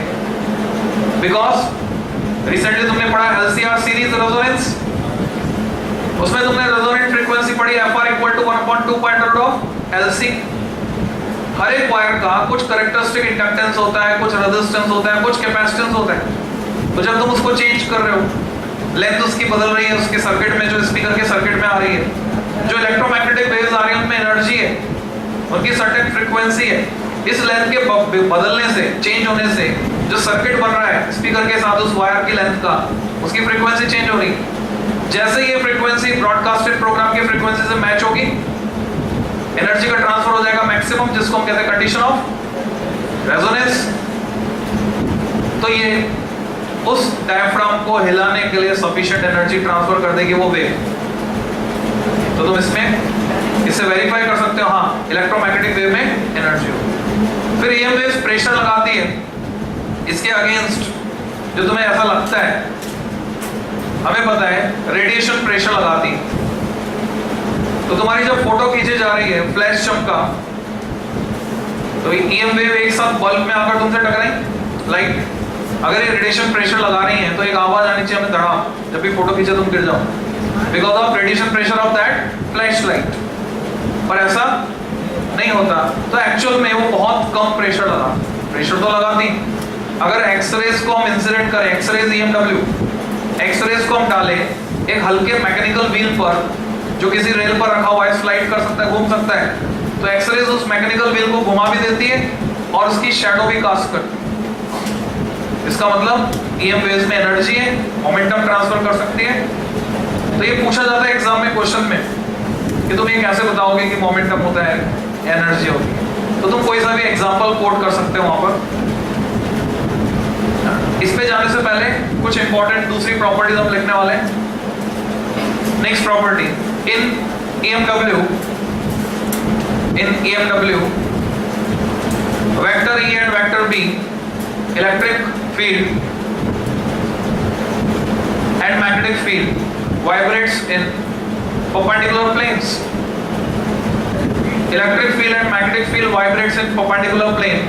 बिकॉज रिसेंटली तुमने पढ़ा LCR सीरीज रेजोनेंस, उसमें तुमने रेजोनेंट फ्रीक्वेंसी पढ़ी FR equal to 1.2 of LC। हर एक वायर का कुछ कैरेक्टरिस्टिक इंडक्टेंस होता है, कुछ रेजिस्टेंस होता है, कुछ कैपेसिटेंस होता है। तो जब तुम उसको चेंज कर रहे हो, लेंथ उसकी बदल रही है, उसके सर्किट में, जो स्पीकर के सर्किट में आ रही है, जो इलेक्ट्रोमैग्नेटिक वेव्स आ रही है उनमें एनर्जी है, उनकी सर्टेन फ्रीक्वेंसी है। इस लेंथ के बदलने से, चेंज होने से जो सर्किट बन रहा है स्पीकर के साथ उस वायर की लेंथ का, उसकी फ्रीक्वेंसी चेंज हो रही है। जैसे ये फ्रीक्वेंसी ब्रॉडकास्टेड प्रोग्राम की फ्रीक्वेंसी से मैच होगी, एनर्जी का ट्रांसफर हो जाएगा मैक्सिमम, जिसको हम कहते हैं कंडीशन ऑफ रेजोनेंस। तो ये उस डायफ्राम को हिलाने के लिए सफिशिएंट एनर्जी ट्रांसफर कर देगी वो वेव। तो तुम इससे वेरीफाई कर सकते हो, हाँ इलेक्ट्रोमैग्नेटिक वेव में एनर्जी हो। फिर EM वेव्स प्रेशर लगाती है इसके अगेंस्ट, जो तुम्हें ऐसा लगता है, हमें पता है रेडिएशन प्रेशर लगाती है। तो तुम्हारी जब फोटो खींची जा रही है, फ्लैश चमका, तो EM वेव एक साथ बल्ब में आकर तुमसे टकराई, लाइट, अगर ये रेडिएशन प्रेशर लगा रही है तो एक आवाज आनी चाहिए हमें धड़ाम, जब भी फोटो खींचे तुम गिर जाओ, because of radiation pressure of that flash light. पर ऐसा नहीं होता, तो एक्चुअल में वो बहुत कम प्रेशर लगा, प्रेशर तो लगाती। अगर एक्सरेज को हम इंसिडेंट करें, एक्सरेज EMW, एक्सरेज को हम डालें एक हल्के मैकेनिकल व्हील पर जो किसी रेल पर रखा हुआ है, स्लाइड कर सकता है, घूम सकता है, तो एक्सरेज उस मैकेनिकल व्हील को घुमा भी देती है और उसकी शैडो भी कास्ट करती है। इसका मतलब EM वेव्स में एनर्जी है, मोमेंटम ट्रांसफर कर सकती है। तो ये पूछा जाता है एग्जाम में, क्वेश्चन में, कि तुम ये कैसे बताओगे कि मोमेंटम होता है, एनर्जी होती है। तो तुम कोई सा भी एग्जांपल कोट कर सकते हो वहां पर। इस पे जाने से पहले कुछ इंपॉर्टेंट दूसरी प्रॉपर्टीज हम लिखने वाले हैं। Next property, in EMW vector E and vector B electric field and magnetic field vibrates in perpendicular planes. Electric field and magnetic field vibrates in perpendicular plane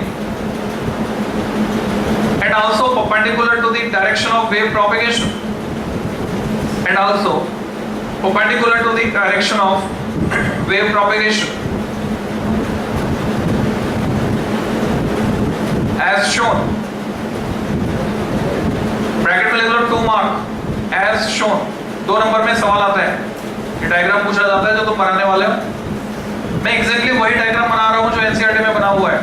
and also perpendicular to the direction of wave propagation and also perpendicular to the direction of wave propagation as shown. Bracket में लिख लो 2 mark as shown। 2 number में सवाल आता है, ये diagram पूछा जाता है जो तुम बनाने वाले हो। मैं एग्जैक्टली वही डायग्राम बना रहा हूं जो NCERT में बना हुआ है।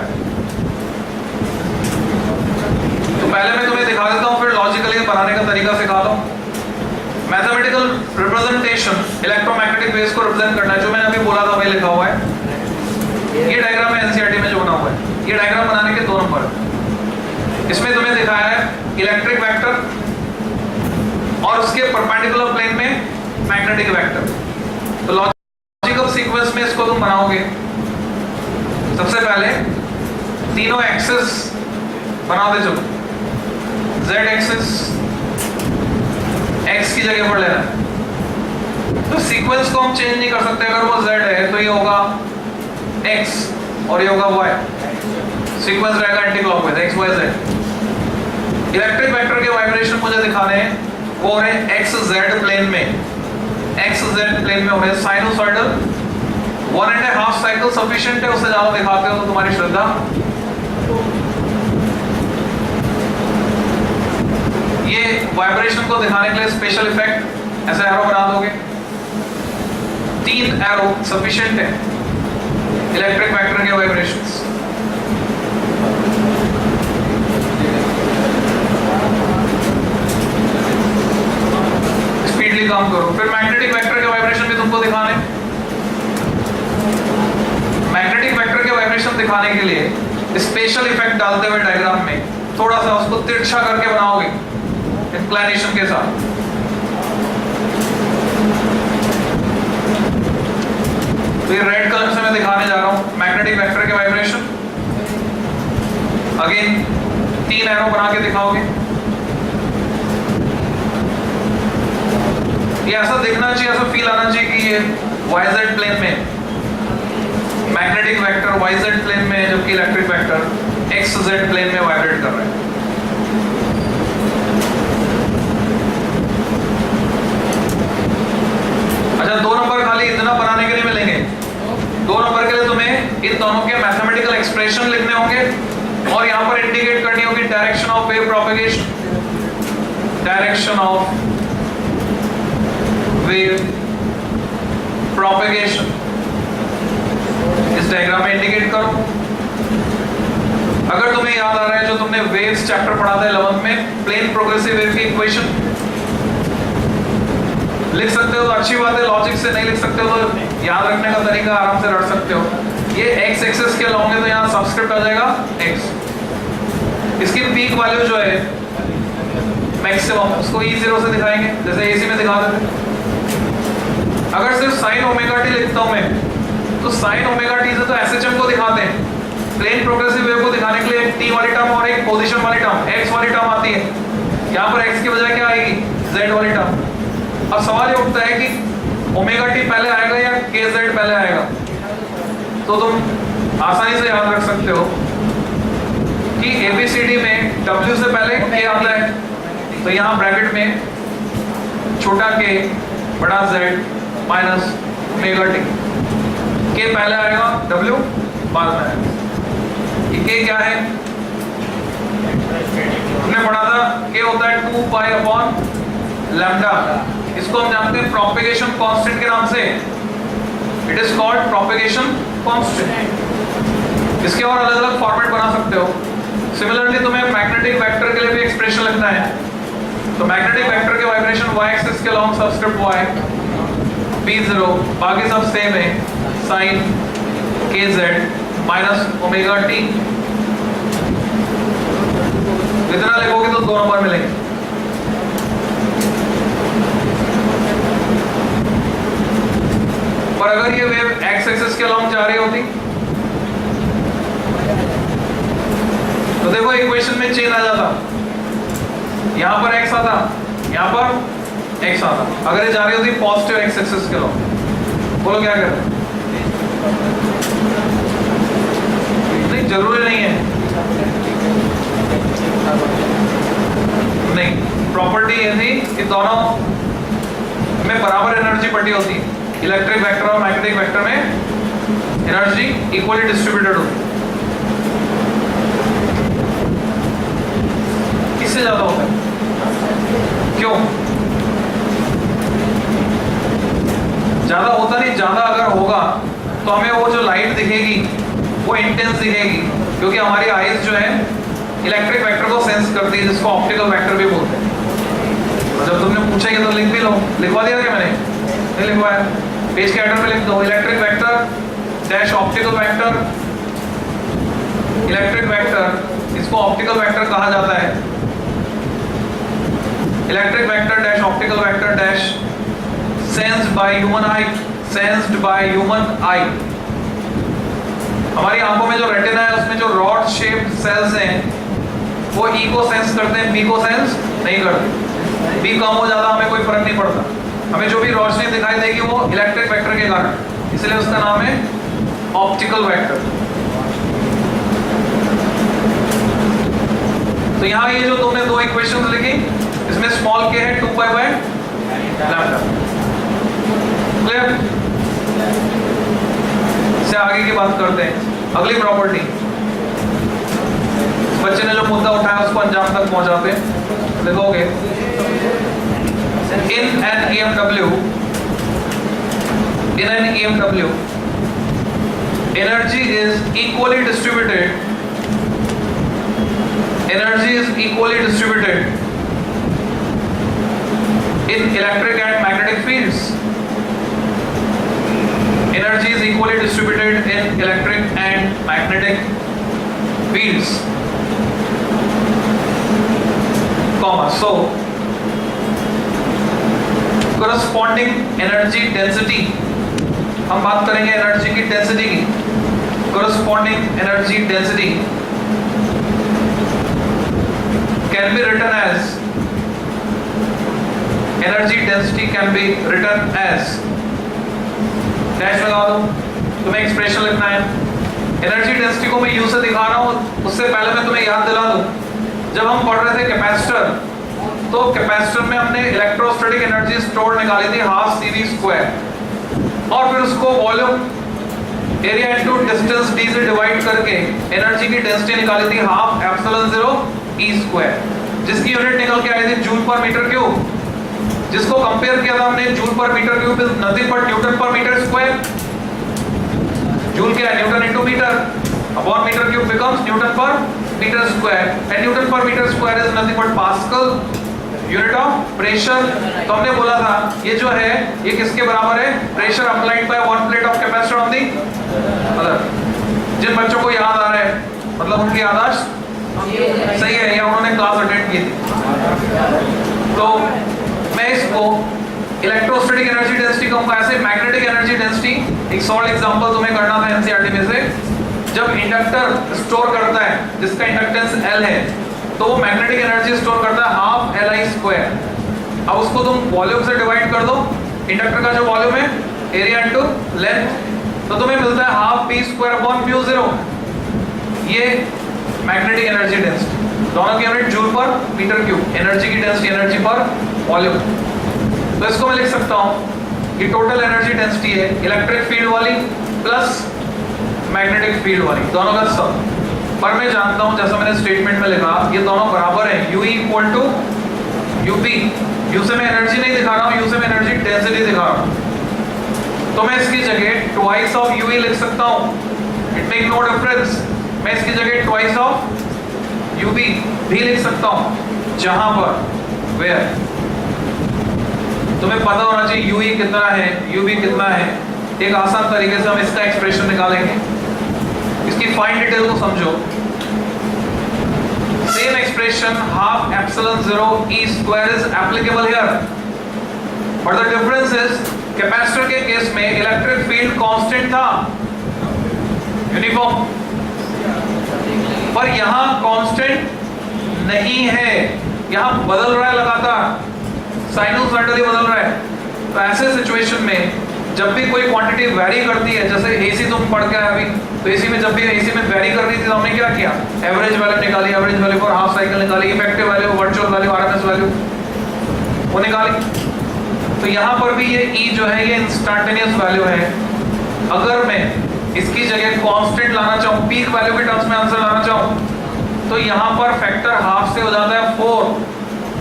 तो पहले मैं तुम्हें दिखा देता हूं, फिर लॉजिकली बनाने का तरीका सिखा दूं। मैथमेटिकल रिप्रेजेंटेशन इलेक्ट्रोमैग्नेटिक वेव्स को रिप्रेजेंट करना है, जो मैंने अभी बोला था वही लिखा हुआ है। ये डायग्राम है NCERT में जो बना हुआ है। ये डायग्राम बनाने के 2 नंबर। इसमें तुम्हें दिखाया है इलेक्ट्रिक वेक्टर और उसके परपेंडिकुलर प्लेन में मैग्नेटिक वेक्टर। तो लॉजिकल सीक्वेंस में इसको तुम बनाओगे। सबसे पहले तीनों एक्सिस बना दे, चलो Z एक्सिस X की जगह पर लेना है। तो सीक्वेंस को हम चेंज नहीं कर सकते। अगर वो Z है तो ये होगा X और ये होगा Y। सीक्वेंस रहेगा anti clockwise X Y Z। Electric vector के वाइब्रेशन मुझे दिखाने हैं, वो हो रहे हैं XZ प्लेन में, XZ प्लेन में हो रहे हैं साइनोसॉइडल। 1.5 साइकिल सफिशिएंट है, उससे ज्यादा दिखाते हो तो तुम्हारी श्रद्धा। ये वाइब्रेशन को दिखाने के लिए स्पेशल इफेक्ट ऐसे एरो बना दोगे। 3 एरो सफिशिएंट है इलेक्ट्रिक वेक्टर के वाइब्रेशंस। स्पीडली काम करो। फिर मैग्नेटिक वेक्टर के वाइब्रेशन भी तुमको दिखाने, मैग्नेटिक वेक्टर के वाइब्रेशन दिखाने के लिए स्पेशल इफेक्ट डालते हुए डायग्राम में थोड़ा सा उसको तिरछा करके बनाओगे इंक्लिनेशन के साथ। तो ये रेड कलर से मैं दिखाने जा रहा हूं मैग्नेटिक वेक्टर के वाइब्रेशन। अगेन 3 एरो बना के दिखाओगे। ये ऐसा दिखना चाहिए, ऐसा फील आना चाहिए कि ये YZ प्लेन में मैग्नेटिक वेक्टर YZ प्लेन में है, जबकि इलेक्ट्रिक वेक्टर XZ प्लेन में वाइब्रेट कर रहे हैं। अच्छा, 2 नंबर खाली इतना बनाने के लिए मिलेंगे। 2 नंबर के लिए तुम्हें इन दोनों के मैथमेटिकल एक्सप्रेशन लिखने होंगे और यहां पर इंडिकेट करनी होगी direction of wave propagation, direction of wave propagation इस डायग्राम में इंडिकेट करो। अगर तुम्हें याद आ रहा है जो तुमने वेव्स चैप्टर पढ़ा था 11th में, प्लेन प्रोग्रेसिव वेव की इक्वेशन लिख सकते हो तो अच्छी बात है, लॉजिक से नहीं लिख सकते हो तो याद रखने का तरीका आराम से रख सकते हो। ये x एक्सिस के अलॉन्ग है तो यहाँ सब्सक्रिप्ट आ जाएगा x। इसकी पीक वैल्यू जो है मैक्सिमम, उसको E0 से दिखाएंगे जैसे AC में दिखा देते। अगर सिर्फ साइन ओमेगा टी लिखता हूं मैं तो साइन ओमेगा टी से तो SHM को दिखाते हैं। प्लेन प्रोग्रेसिव वेव को दिखाने के लिए एक t वाली टर्म और एक पोजीशन वाली टर्म x वाली टर्म आती है। यहाँ पर x की बजाय क्या आएगी, z वाली टर्म। अब सवाल ये उठता है कि ओमेगा टी पहले आएगा या kz पहले आएगा। तो तुम आसानी से याद रख सकते हो कि ABCD में W से पहले k आता है, तो यहाँ ब्रैकेट में छोटा k बड़ा Z minus omega T. k पहले आएगा, W बाद में आएगा। ये k क्या है, हमने पढ़ा था k होता है 2 पाई अपॉन लैम्डा। इसको हम जानते हैं प्रोपेगेशन कांस्टेंट के नाम से, it is called propagation constant. इसके और अलग अलग फॉर्मेट बना सकते हो। सिमिलरली तुम्हें मैग्नेटिक वेक्टर के लिए भी एक्सप्रेशन लिखना है, तो मैग्नेटिक वेक्टर के वाइब्रेशन y एक्सिस के अलॉन्ग सब्सक्रिप्ट y b0, बाकी सब सेम है, sine kz minus omega t. इतना लिखोगे तो 2 नंबर मिलेंगे। पर अगर ये वेव x एक्सिस के अलॉन्ग जा रही होती तो देखो इक्वेशन में चेंज आ जाता, यहां पर x आता, यहां पर x आता। अगर ये जा रही होती पॉजिटिव x एक्सिस के अलॉन्ग, बोलो क्या करते? नहीं, जरूरी नहीं है। नहीं, प्रॉपर्टी ये थी कि दोनों में बराबर एनर्जी बटी होती है। इलेक्ट्रिक वेक्टर और मैग्नेटिक वेक्टर में एनर्जी इक्वली डिस्ट्रीब्यूटेड होती है। किससे ज्यादा होता है, क्यों? ज्यादा होता नहीं, ज्यादा अगर होगा तो हमें वो जो लाइट दिखेगी वो इंटेंस दिखेगी, क्योंकि हमारी आईज जो है इलेक्ट्रिक वेक्टर को सेंस करती है, जिसको ऑप्टिकल वेक्टर भी बोलते हैं। जब तुमने पूछा कि तो लिख भी लो, लिखवा दिया क्या मैंने? नहीं लिखवाया, पेज के हेडर पे लिख दो electric vector dash optical vector. Electric vector, इसको ऑप्टिकल वेक्टर कहा जाता है। Electric vector dash optical vector dash sensed by human I, sensed by human आई। हमारी आंखों में जो रेटिना है उसमें जो रॉड शेप्ड सेल्स हैं वो ई को सेंस करते हैं, बी को सेंस नहीं करते। बी कम हो ज्यादा हमें कोई फर्क नहीं पड़ता, हमें जो भी रोशनी दिखाई देगी वो इलेक्ट्रिक वेक्टर के कारण, इसलिए उसका नाम है ऑप्टिकल वेक्टर। तो यहाँ ये जो तुमने 2 इक्वेशंस लिखी, इसमें स्मॉल k है 2 पाई बाय लैम्डा। क्लियर? इससे आगे की बात करते हैं। अगली प्रॉपर्टी, बच्चे ने जो मुद्दा उठाया उसको अंजाम तक पहुंचाते हैं। देखोगे in an EMW energy is equally distributed in electric and magnetic fields. energy is equally distributed in electric and magnetic fields, comma. So corresponding energy density, हम बात करेंगे एनर्जी की डेंसिटी की. corresponding energy density can be written as, energy density can be written as, dash लगा दो. तुम्हें expression लिखना है. एनर्जी डेंसिटी को मैं यू से दिखा रहा हूँ, उससे पहले मैं तुम्हें याद दिला दूं, जब हम पढ़ रहे थे कैपेसिटर, तो कैपेसिटर में हमने इलेक्ट्रोस्टैटिक एनर्जी स्टोर निकाली थी हाफ CV स्क्वायर, और फिर उसको volume area into distance d से डिवाइड करके एनर्जी की डेंसिटी निकाली थी हाफ एप्सिलॉन 0 E स्क्वायर, जिसकी यूनिट निकल के आई थी जूल पर मीटर क्यूब, जिसको कंपेयर किया था हमने joule per metre cube is nothing but newton per metre square. Joule क्या है? Newton into metre, upon metre cube becomes newton per metre square, and newton per metre square is nothing but pascal, unit of pressure. तो हमने बोला था ये जो है ये किसके बराबर है? Pressure applied by one plate of capacitor on the other. जिन बच्चों को याद आ रहा है, मतलब उनकी याददाश्त सही है या उन्होंने क्लास अटेंड की थी. तो मैं इसको इलेक्ट्रोस्टैटिक एनर्जी डेंसिटी कहूंगा. ऐसे मैग्नेटिक एनर्जी डेंसिटी, एक सॉल्व एग्जांपल तुम्हें करना था एनसीईआरटी में से. जब इंडक्टर स्टोर करता है जिसका इंडक्टेंस L है, तो वो मैग्नेटिक एनर्जी स्टोर करता है हाफ Li स्क्वायर. अब उसको तुम वॉल्यूम से डिवाइड कर दो, इंडक्टर का जो वॉल्यूम है एरिया इनटू लेंथ, तो तुम्हें मिलता है half p square upon mu 0. ये मैग्नेटिक एनर्जी डेंसिटी, दोनों की unit joule per metre cube, energy की डेंसिटी एनर्जी पर वॉल्यूम. तो इसको मैं लिख सकता हूं कि टोटल एनर्जी डेंसिटी है इलेक्ट्रिक फील्ड वाली प्लस मैग्नेटिक फील्ड वाली, दोनों का सम. पर मैं जानता हूं, जैसा मैंने स्टेटमेंट में लिखा, ये दोनों बराबर हैं. UE equal to UP. U से मैं एनर्जी नहीं दिखा रहा हूं, U से मैं एनर्जी डेंसिटी दिखा रहा हूं. तो मैं इसकी जगह ट्वाइस ऑफ UE लिख सकता हूं. It make no difference. मैं इसकी जगह ट्वाइस ऑफ UB भी लिख सकता हूं, जहां पर वेयर तुम्हें पता होना चाहिए UE कितना है, UB कितना है. एक आसान तरीके से हम इसका एक्सप्रेशन निकालेंगे. इसकी फाइन डिटेल को समझो. Same expression half epsilon 0 E square is applicable here, but the difference is capacitor के केस में इलेक्ट्रिक फील्ड कांस्टेंट था, यूनिफॉर्म, पर यहां कांस्टेंट नहीं है, यहां बदल रहा है लगातार, साइनोसॉइडली बदल रहा है. तो ऐसे सिचुएशन में जब भी कोई क्वांटिटी वेरी करती है, जैसे एसी तुम पढ़ के आए अभी, तो एसी में जब भी एसी में वेरी कर रही थी तो हमने क्या किया? एवरेज वैल्यू निकाली, average value for half cycle निकाली, effective value, virtual value, RMS value वो निकाली. तो यहाँ पर भी ये E जो है ये इंस्टेंटेनियस वैल्यू है. अगर मैं इसकी जगह कांस्टेंट लाना चाहूँ, पीक वैल्यू के टर्म्स में आंसर लाना चाहूँ, तो यहाँ पर फैक्टर हाफ से हो जाता है 4,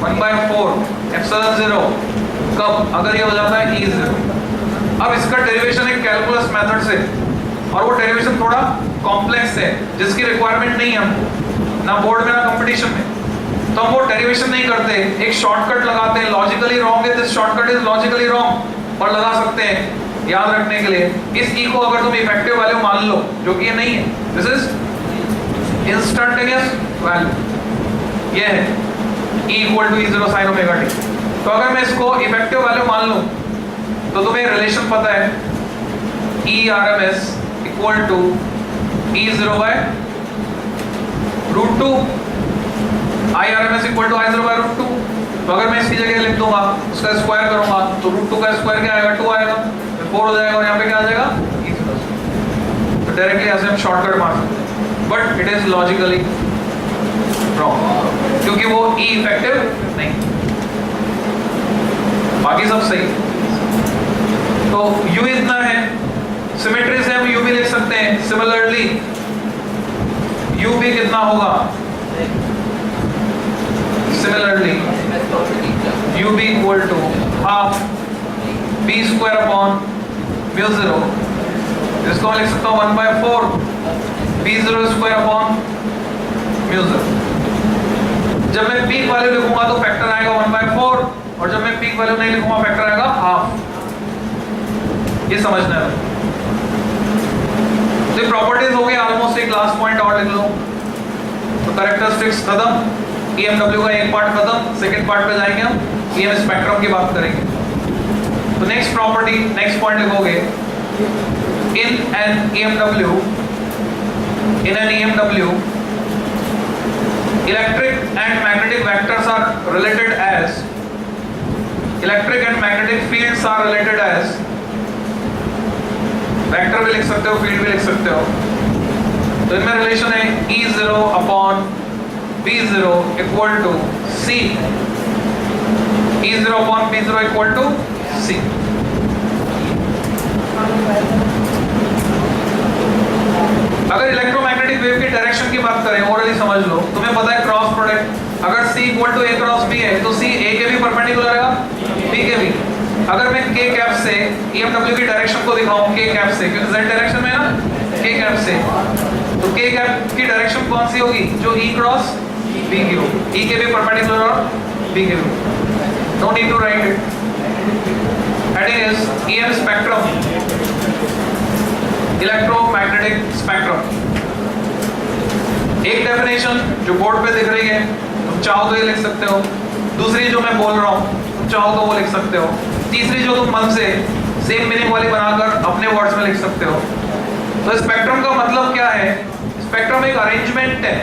1/4 एप्सिलॉन 0. कब? अगर ये हो जाता है E0. अब इसका डेरिवेशन है कैलकुलस मेथड से, और वो डेरिवेशन थोड़ा कॉम्प्लेक्स है, जिसकी रिक्वायरमेंट नहीं है हमको, ना बोर्ड में ना कंपटीशन में. तो हम वो डेरिवेशन नहीं करते, एक शॉर्टकट लगाते हैं. लॉजिकली रॉन्ग है, this shortcut is logically wrong, और लगा सकते हैं याद रखने के लिए. इस E को अगर तुम इफेक्टिव वैल्यू मान लो, जो कि ये नहीं है, दिस इज इंस्टेंटेनियस वैल्यू, ये है E equal to E0 sin omega t. तो अगर मैं इसको इफेक्टिव वैल्यू मान लूं, तो तुम्हें रिलेशन पता है E RMS equal to E0 by root 2, I RMS equal to I0 by root 2. तो अगर मैं इसकी जगह लिख दूंगा, उसका स्क्वायर करूंगा, तो रूट 2 का स्क्वायर क्या आएगा? 2 आएगा, 4 हो जाएगा, और यहाँ पे क्या आ जाएगा? E0. तो डायरेक्टली ऐसे हम शॉर्टकट मार सकते हैं, but it is logically wrong, क्योंकि वो E इफेक्टिव नहीं, बाकी सब सही. तो U इतना है, सिमेट्री से हम U भी लिख सकते हैं. सिमिलरली U भी कितना होगा? सिमिलरली U भी equal to half B square upon mu 0, इसको मैं लिख सकता हूँ 1/4 B0 स्क्वायर अपॉन म्यू 0. जब मैं पीक वैल्यू लिखूंगा तो फैक्टर आएगा 1/4, और जब मैं पीक वैल्यू नहीं लिखूंगा फैक्टर आएगा हाफ. ये समझना है. तो प्रॉपर्टीज हो गए ऑलमोस्ट, एक लास्ट पॉइंट और लिख लो। तो कैरेक्टरिस्टिक्स खत्म, EMW का एक पार्ट खत्म, सेकंड पार्ट पे जाएंगे हम, EM स्पेक्ट्रम की बात करेंगे। तो नेक्स्ट प्रॉपर्टी, नेक्स्ट पॉइंट लिखोगे, in an EMW, electric and magnetic vectors are related as, electric and magnetic fields are related as, vector भी लिख सकते हो, फील्ड भी लिख सकते हो। तो इनमें रिलेशन है E0 upon B0 equal to C, E0 upon B0 equal to C। अगर इलेक्ट्रोमैग्नेटिक वेव की डायरेक्शन की बात करें, ओरली समझ लो, तुम्हें पता है क्रॉस प्रोडक्ट, अगर C equal to A cross B है तो C A के भी परपेंडिकुलर रहेगा, B के भी। अगर मैं K कैप से EMW की डायरेक्शन को दिखाऊं K कैप से, क्योंकि Z डायरेक्शन में है ना, K कैप से, तो K कैप की डायरेक्शन कौन सी होगी? जो E क्रॉस B की हो, E के भी परपेंडिकुलर और B के भी। No need to write it. Heading is EM spectrum, electromagnetic spectrum. एक डेफिनेशन जो बोर्ड पे दिख रही है, तुम चाहो तो ये लिख सकते हो, दूसरी जो मैं बोल रहा हूँ तुम चाहो तो वो लिख सकते हो, तीसरी जो तुम मन से सेम मीनिंग वाली बनाकर अपने वर्ड्स में लिख सकते हो। तो स्पेक्ट्रम का मतलब क्या है? स्पेक्ट्रम एक अरेंजमेंट है,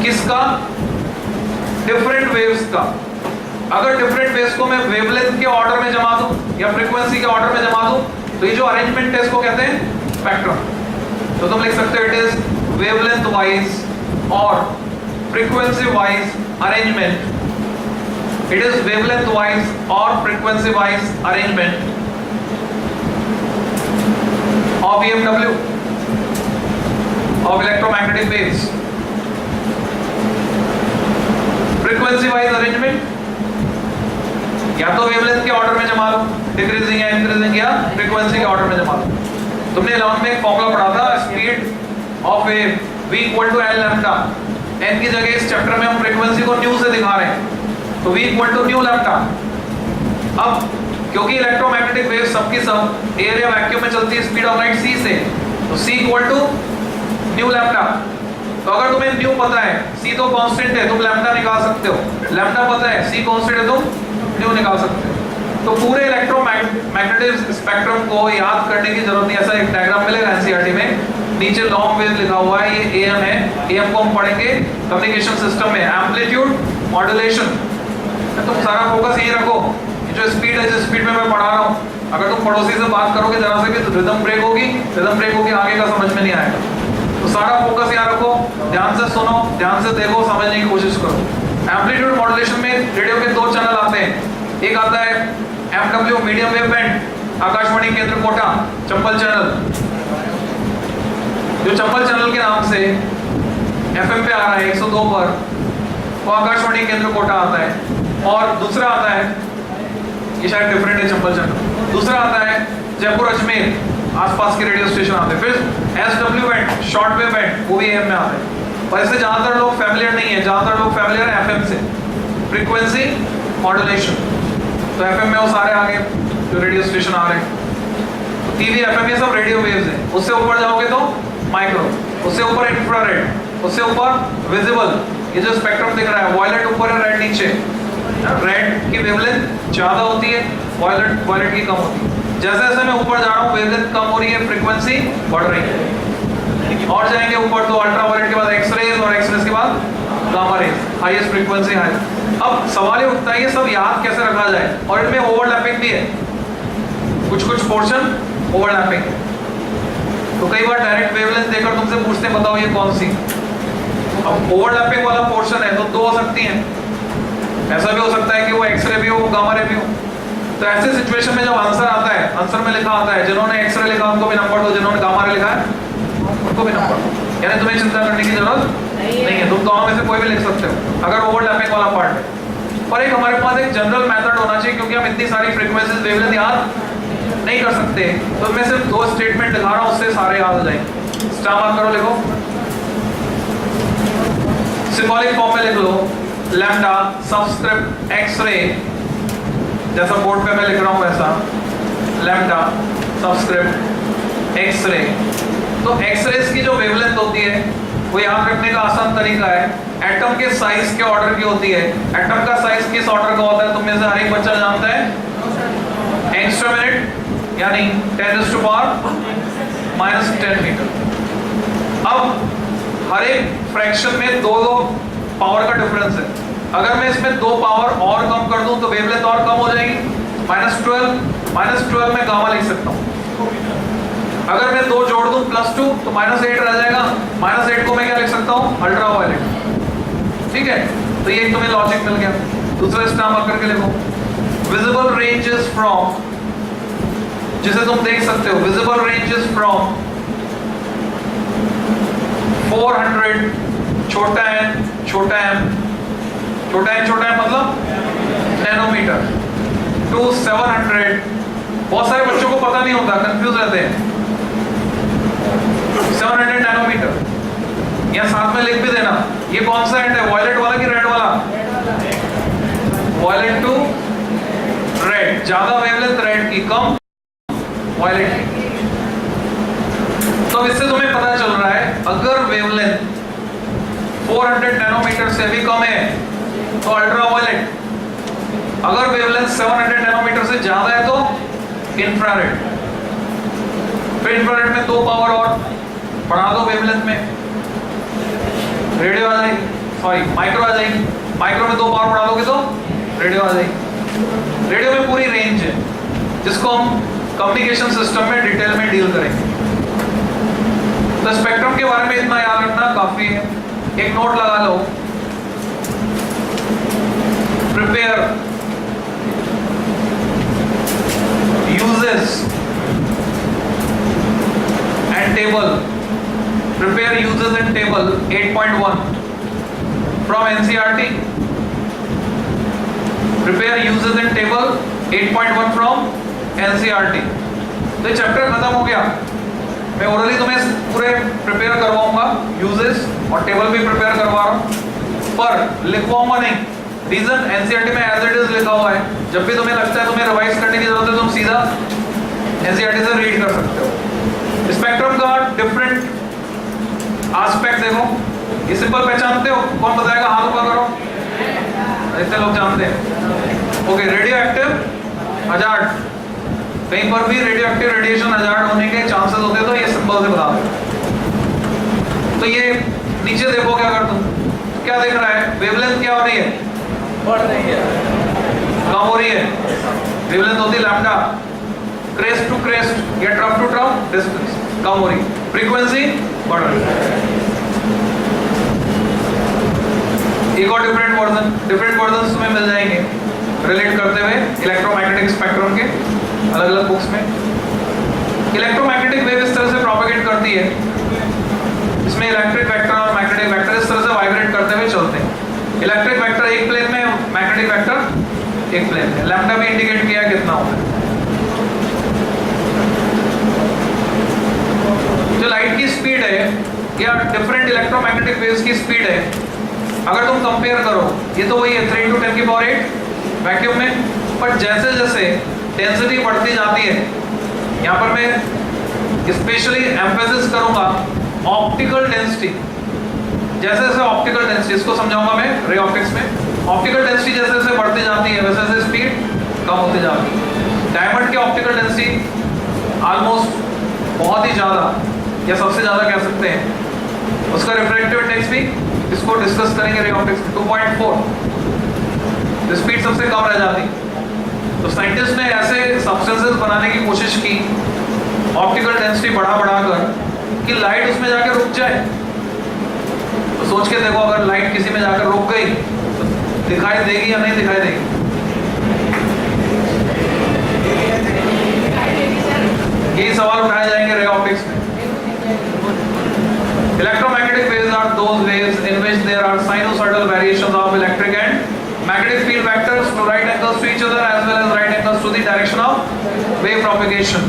किसका? डिफरेंट वेव्स का। अगर डिफरेंट वेव्स को मैं वेवलेंथ के ऑर्डर में जमा दूं या फ्रीक्वेंसी के ऑर्डर में जमा दूं, तो ये जो अरेंजमेंट है इसको कहते हैं स्पेक्ट्रम। तो तुम लिख सकते हो इट इज वेवलेंथ वाइज और frequency wise arrangement, it is wavelength wise और frequency wise arrangement of EMW, of electromagnetic waves. Frequency wise arrangement या तो वेवलेंथ के ऑर्डर में जमा लो, डिक्रीजिंग या इंक्रीजिंग, या फ्रीक्वेंसी के ऑर्डर में जमा लो। तुमने 11 में एक फॉर्मूला पढ़ा था, speed of wave v equal to n lambda. n की जगह इस चैप्टर में हम फ्रीक्वेंसी को न्यू से दिखा रहे हैं, तो v equal to nu lambda. अब क्योंकि इलेक्ट्रोमैग्नेटिक वेव सबकी सब एयर या वैक्यूम में चलती है स्पीड ऑफ लाइट c से, तो c equal to nu lambda. तो अगर तुम्हें न्यू पता है, c तो कांस्टेंट है, तुम लैम्डा निकाल सकते हो, लैम्डा पता है, c कांस्टेंट है, तुम न्यू निकाल सकते हो। तो पूरे इलेक्ट्रोमैग्नेटिक स्पेक्ट्रम को याद करने की जरूरत नहीं। ऐसा एक डायग्राम मिलेगा एनसीईआरटी में, नीचे लॉन्ग वेव लिखा हुआ है, ये AM है, AM को हम पढ़ेंगे कम्युनिकेशन सिस्टम में, एम्पलीट्यूड मॉड्यूलेशन। तुम सारा फोकस यही रखो, जो स्पीड है, जिस स्पीड में मैं पढ़ा रहा हूँ, अगर तुम पड़ोसी से बात करोगे जरा से भी तो रिदम ब्रेक होगी, रिदम ब्रेक होगी, आगे का समझ में नहीं आएगा। तो सारा फोकस यहाँ रखो, ध्यान से सुनो, ध्यान से देखो, समझने की कोशिश करो। एम्पलीट्यूड मॉड्यूलेशन में रेडियो के 2 चैनल आते हैं, एक आता है MW medium wave band, Akashvani केंद्र कोटा चंबल चैनल, जो चंबल चैनल के नाम से FM पे आ रहा है 102 पर, वो आकाशवाणी केंद्र कोटा आता है। और दूसरा आता है, ये शायद डिफरेंट है चंबल चैनल, दूसरा आता है जयपुर अजमेर, आसपास के रेडियो स्टेशन आते हैं। फिर SW band, short wave band, वो भी AM में आता है। और इससे ज्यादातर लोग फैमिलियर नहीं है, ज्यादातर लोग फैमिलियर है FM से, फ्रीक्वेंसी मॉड्यूलेशन। तो FM में वो सारे आ गए जो रेडियो स्टेशन आ रहे हैं, TV FM ये सब रेडियो वेव्स हैं। उससे ऊपर जाओगे तो माइक्रो, उससे ऊपर इंफ्रारेड, उससे ऊपर विजिबल। ये जो स्पेक्ट्रम दिख रहा है, वॉयलेट ऊपर है, रेड नीचे। रेड की वेवलेंथ ज्यादा होती है, वॉयलेट की कम होती है। जैसे जैसे मैं ऊपर जा रहा हूँ वेवलेंथ कम हो रही है, फ्रीक्वेंसी बढ़ रही है। और जाएंगे ऊपर तो अल्ट्रावायलेट के बाद एक्सरेज, और एक्सरेज के बाद gamma rays, highest frequency high. अब सवाल ये उठता है ये सब याद कैसे रखा जाए, और इनमें ओवरलैपिंग भी है, कुछ पोर्शन ओवरलैपिंग है। तो कई बार डायरेक्ट वेवलेंथ देकर तुमसे पूछते बताओ ये कौन सी। अब ओवरलैपिंग वाला पोर्शन है तो 2 हो सकती हैं, ऐसा भी हो सकता है कि वो एक्सरे भी हो, वो गामा रे भी हो। तो ऐसे सिचुएशन में जब आंसर आता है, आंसर में लिखा आता है जिन्होंने एक्सरे लिखा उनको भी नंबर दो, जिन्होंने गामा रे लिखा है उनको भी नंबर दो। यानी तुम्हें चिंता करने की जरूरत नहीं है, तुम दोनों में से कोई भी लिख सकते हो अगर ओवरलैपिंग वाला पार्ट है। पर एक हमारे पास एक जनरल मेथड होना चाहिए, क्योंकि हम इतनी सारी फ्रीक्वेंसीज वेवलेंथ याद नहीं कर सकते। तो मैं सिर्फ 2 स्टेटमेंट दिखा रहा हूँ, उससे सारे याद हो जाएंगे। स्टार मार्क करो, लिखो, सिंबॉलिक फॉर्म में लिख लो, लैम्डा सबस्क्रिप्ट एक्स-रे, जैसा बोर्ड पे मैं लिख रहा हूँ वैसा, लैम्डा सबस्क्रिप्ट एक्सरे। तो एक्सरेज की जो वेवलेंथ होती है वो याद रखने का आसान तरीका है, एटम के साइज के ऑर्डर की होती है। एटम का साइज किस ऑर्डर का होता है तुम में से हर एक बच्चा जानता है? एंगस्ट्रॉम मिनट, यानी 10⁻⁻10 मीटर। अब हर एक फ्रैक्शन में दो पावर का डिफरेंस है। अगर मैं इसमें 2 पावर और कम कर दूं तो वेवलेंथ और कम हो जाएगी, -12 में गामा लिख सकता हूं। अगर मैं 2 जोड़ दूं +2 तो -8 रह जाएगा। -8 को मैं क्या लिख सकता हूं? अल्ट्रावायलेट। ठीक है, तो ये तुम्हें लॉजिक मिल गया। दूसरा स्टेप करके लिखो, विजिबल रेंजेस फ्रॉम, जिसे तुम देख सकते हो, विजिबल रेंजेस फ्रॉम 400 छोटा n मतलब नैनोमीटर टू 700। बहुत सारे बच्चों को पता नहीं होता, कंफ्यूज रहते हैं। 700 नैनोमीटर, या साथ में लिख भी देना ये कौन सा एंड है, वॉयलेट वाला कि रेड वाला? वॉयलेट टू रेड, ज्यादा वेवलेंथ रेड की, कम वॉयलेट की। तो इससे तुम्हें पता चल रहा है अगर वेवलेंथ 400 नैनोमीटर से भी कम है तो अल्ट्रावायलेट, अगर वेवलेंथ 700 नैनोमीटर से ज्यादा है तो इंफ्रारेड। फिर इंफ्रारेड में 2 पावर और बढ़ा दो वेवलेंथ में, रेडियो आ जाएगी, सॉरी माइक्रो आ जाएगी। माइक्रो में 2 पावर बढ़ा दोगे तो रेडियो आ जाएगी। रेडियो में पूरी रेंज है जिसको हम कम्युनिकेशन सिस्टम में डिटेल में डील करेंगे। तो स्पेक्ट्रम के बारे में इतना याद रखना काफी है। एक नोट लगा लो, prepare uses and table, prepare uses and table 8.1 from NCERT, prepare uses and table 8.1 from NCERT। तो चैप्टर खत्म हो गया। मैं ओरली तुम्हें पूरे प्रिपेयर करवाऊंगा, यूजेस और टेबल भी प्रिपेयर करवा रहा हूं, पर लिखवाऊंगा नहीं। रीजन एनसीईआरटी में एज इट इज लिखा हुआ है। जब भी तुम्हें लगता है तुम्हें रिवाइज करने की जरूरत है तुम सीधा एनसीईआरटी से रीड कर सकते हो। स्पेक्ट्रम का डिफरेंट एस्पेक्ट देखो, ये सिंपल पहचानते हो? कौन बताएगा? हाथ ऊपर करो, इतने लोग जानते हैं। ओके, रेडियो एक्टिव हजार्ड, कहीं पर भी रेडियो एक्टिव रेडिएशन हजार्ड होने के चांसेस होते हैं तो ये सिंपल से बता दो। तो ये नीचे देखोगे अगर तुम, क्या दिख रहा है? वेवलेंथ क्या हो रही है? बढ़ रही है, कम हो रही है। वेवलेंथ होती है लैम्डा, क्रेस्ट टू क्रेस्ट या ट्रफ टू ट्रफ डिस्टेंस कम हो रही, फ्रीक्वेंसी बढ़ रही है। एक और डिफरेंट वर्जन तुम्हें मिल जाएंगे रिलेट करते हुए इलेक्ट्रोमैग्नेटिक स्पेक्ट्रम के अलग अलग बुक्स में। इलेक्ट्रोमैग्नेटिक वेव इस तरह से प्रोपेगेट करती है, इसमें इलेक्ट्रिक वेक्टर और मैग्नेटिक वेक्टर इस तरह से वाइब्रेट करते हुए चलते हैं। इलेक्ट्रिक वेक्टर एक प्लेन में, मैग्नेटिक वेक्टर एक प्लेन में। लैम्डा भी इंडिकेट किया कितना होता है। जो लाइट की स्पीड है या डिफरेंट इलेक्ट्रोमैग्नेटिक वेव्स की स्पीड है, अगर तुम कंपेयर करो, ये तो वही है 3 × 10⁸ वैक्यूम में, पर जैसे जैसे डेंसिटी बढ़ती जाती है, यहाँ पर मैं स्पेशली एम्फेसिस करूंगा ऑप्टिकल डेंसिटी। जैसे जैसे ऑप्टिकल डेंसिटी, इसको समझाऊंगा मैं रे ऑप्टिक्स में। ऑप्टिकल डेंसिटी जैसे जैसे बढ़ती जाती है वैसे वैसे स्पीड कम होती जाती है। डायमंड की ऑप्टिकल डेंसिटी ऑलमोस्ट बहुत ही ज्यादा या सबसे ज्यादा कह सकते हैं। उसका रिफ्रैक्टिव इंडेक्स भी इसको डिस्कस करेंगे रे ऑप्टिक्स में 2.4, स्पीड सबसे कम रह जाती। तो साइंटिस्ट ने ऐसे सब्सटेंसेस बनाने की कोशिश की ऑप्टिकल डेंसिटी बढ़ा कर कि लाइट उसमें जाकर रुक जाए। तो सोच के देखो, अगर लाइट किसी में जाकर रुक गई तो दिखाई देगी या नहीं दिखाई देगी? यही सवाल उठाए जाएंगे रे ऑप्टिक्स में। Electromagnetic waves are those waves in which there are sinusoidal variations of electric and magnetic field vectors to right angles to each other as well as right angles to the direction of wave propagation.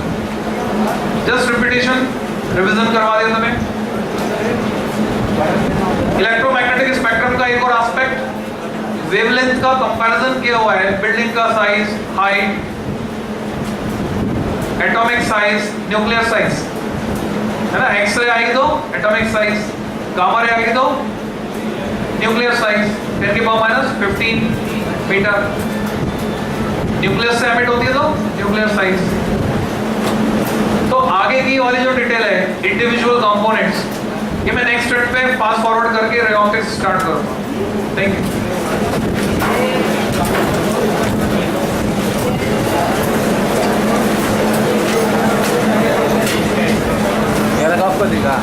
Just repetition, revision करवा दिया तुम्हें। Electromagnetic spectrum का एक और aspect, wavelength का comparison किया हुआ है बिल्डिंग का size, height, atomic size, nuclear size. है ना, एक्सरे आएगी तो एटॉमिक साइज, गामा रे आएगी तो न्यूक्लियर साइज, 10 की पावर माइनस 15 मीटर, न्यूक्लियस से एमिट होती है तो न्यूक्लियर साइज। तो आगे की वाली जो डिटेल है इंडिविजुअल कंपोनेंट्स, ये मैं नेक्स्ट स्टेप पे फास्ट फॉरवर्ड करके रे ऑप्टिक्स स्टार्ट करूंगा। Thank you. मेरा कब को दिखा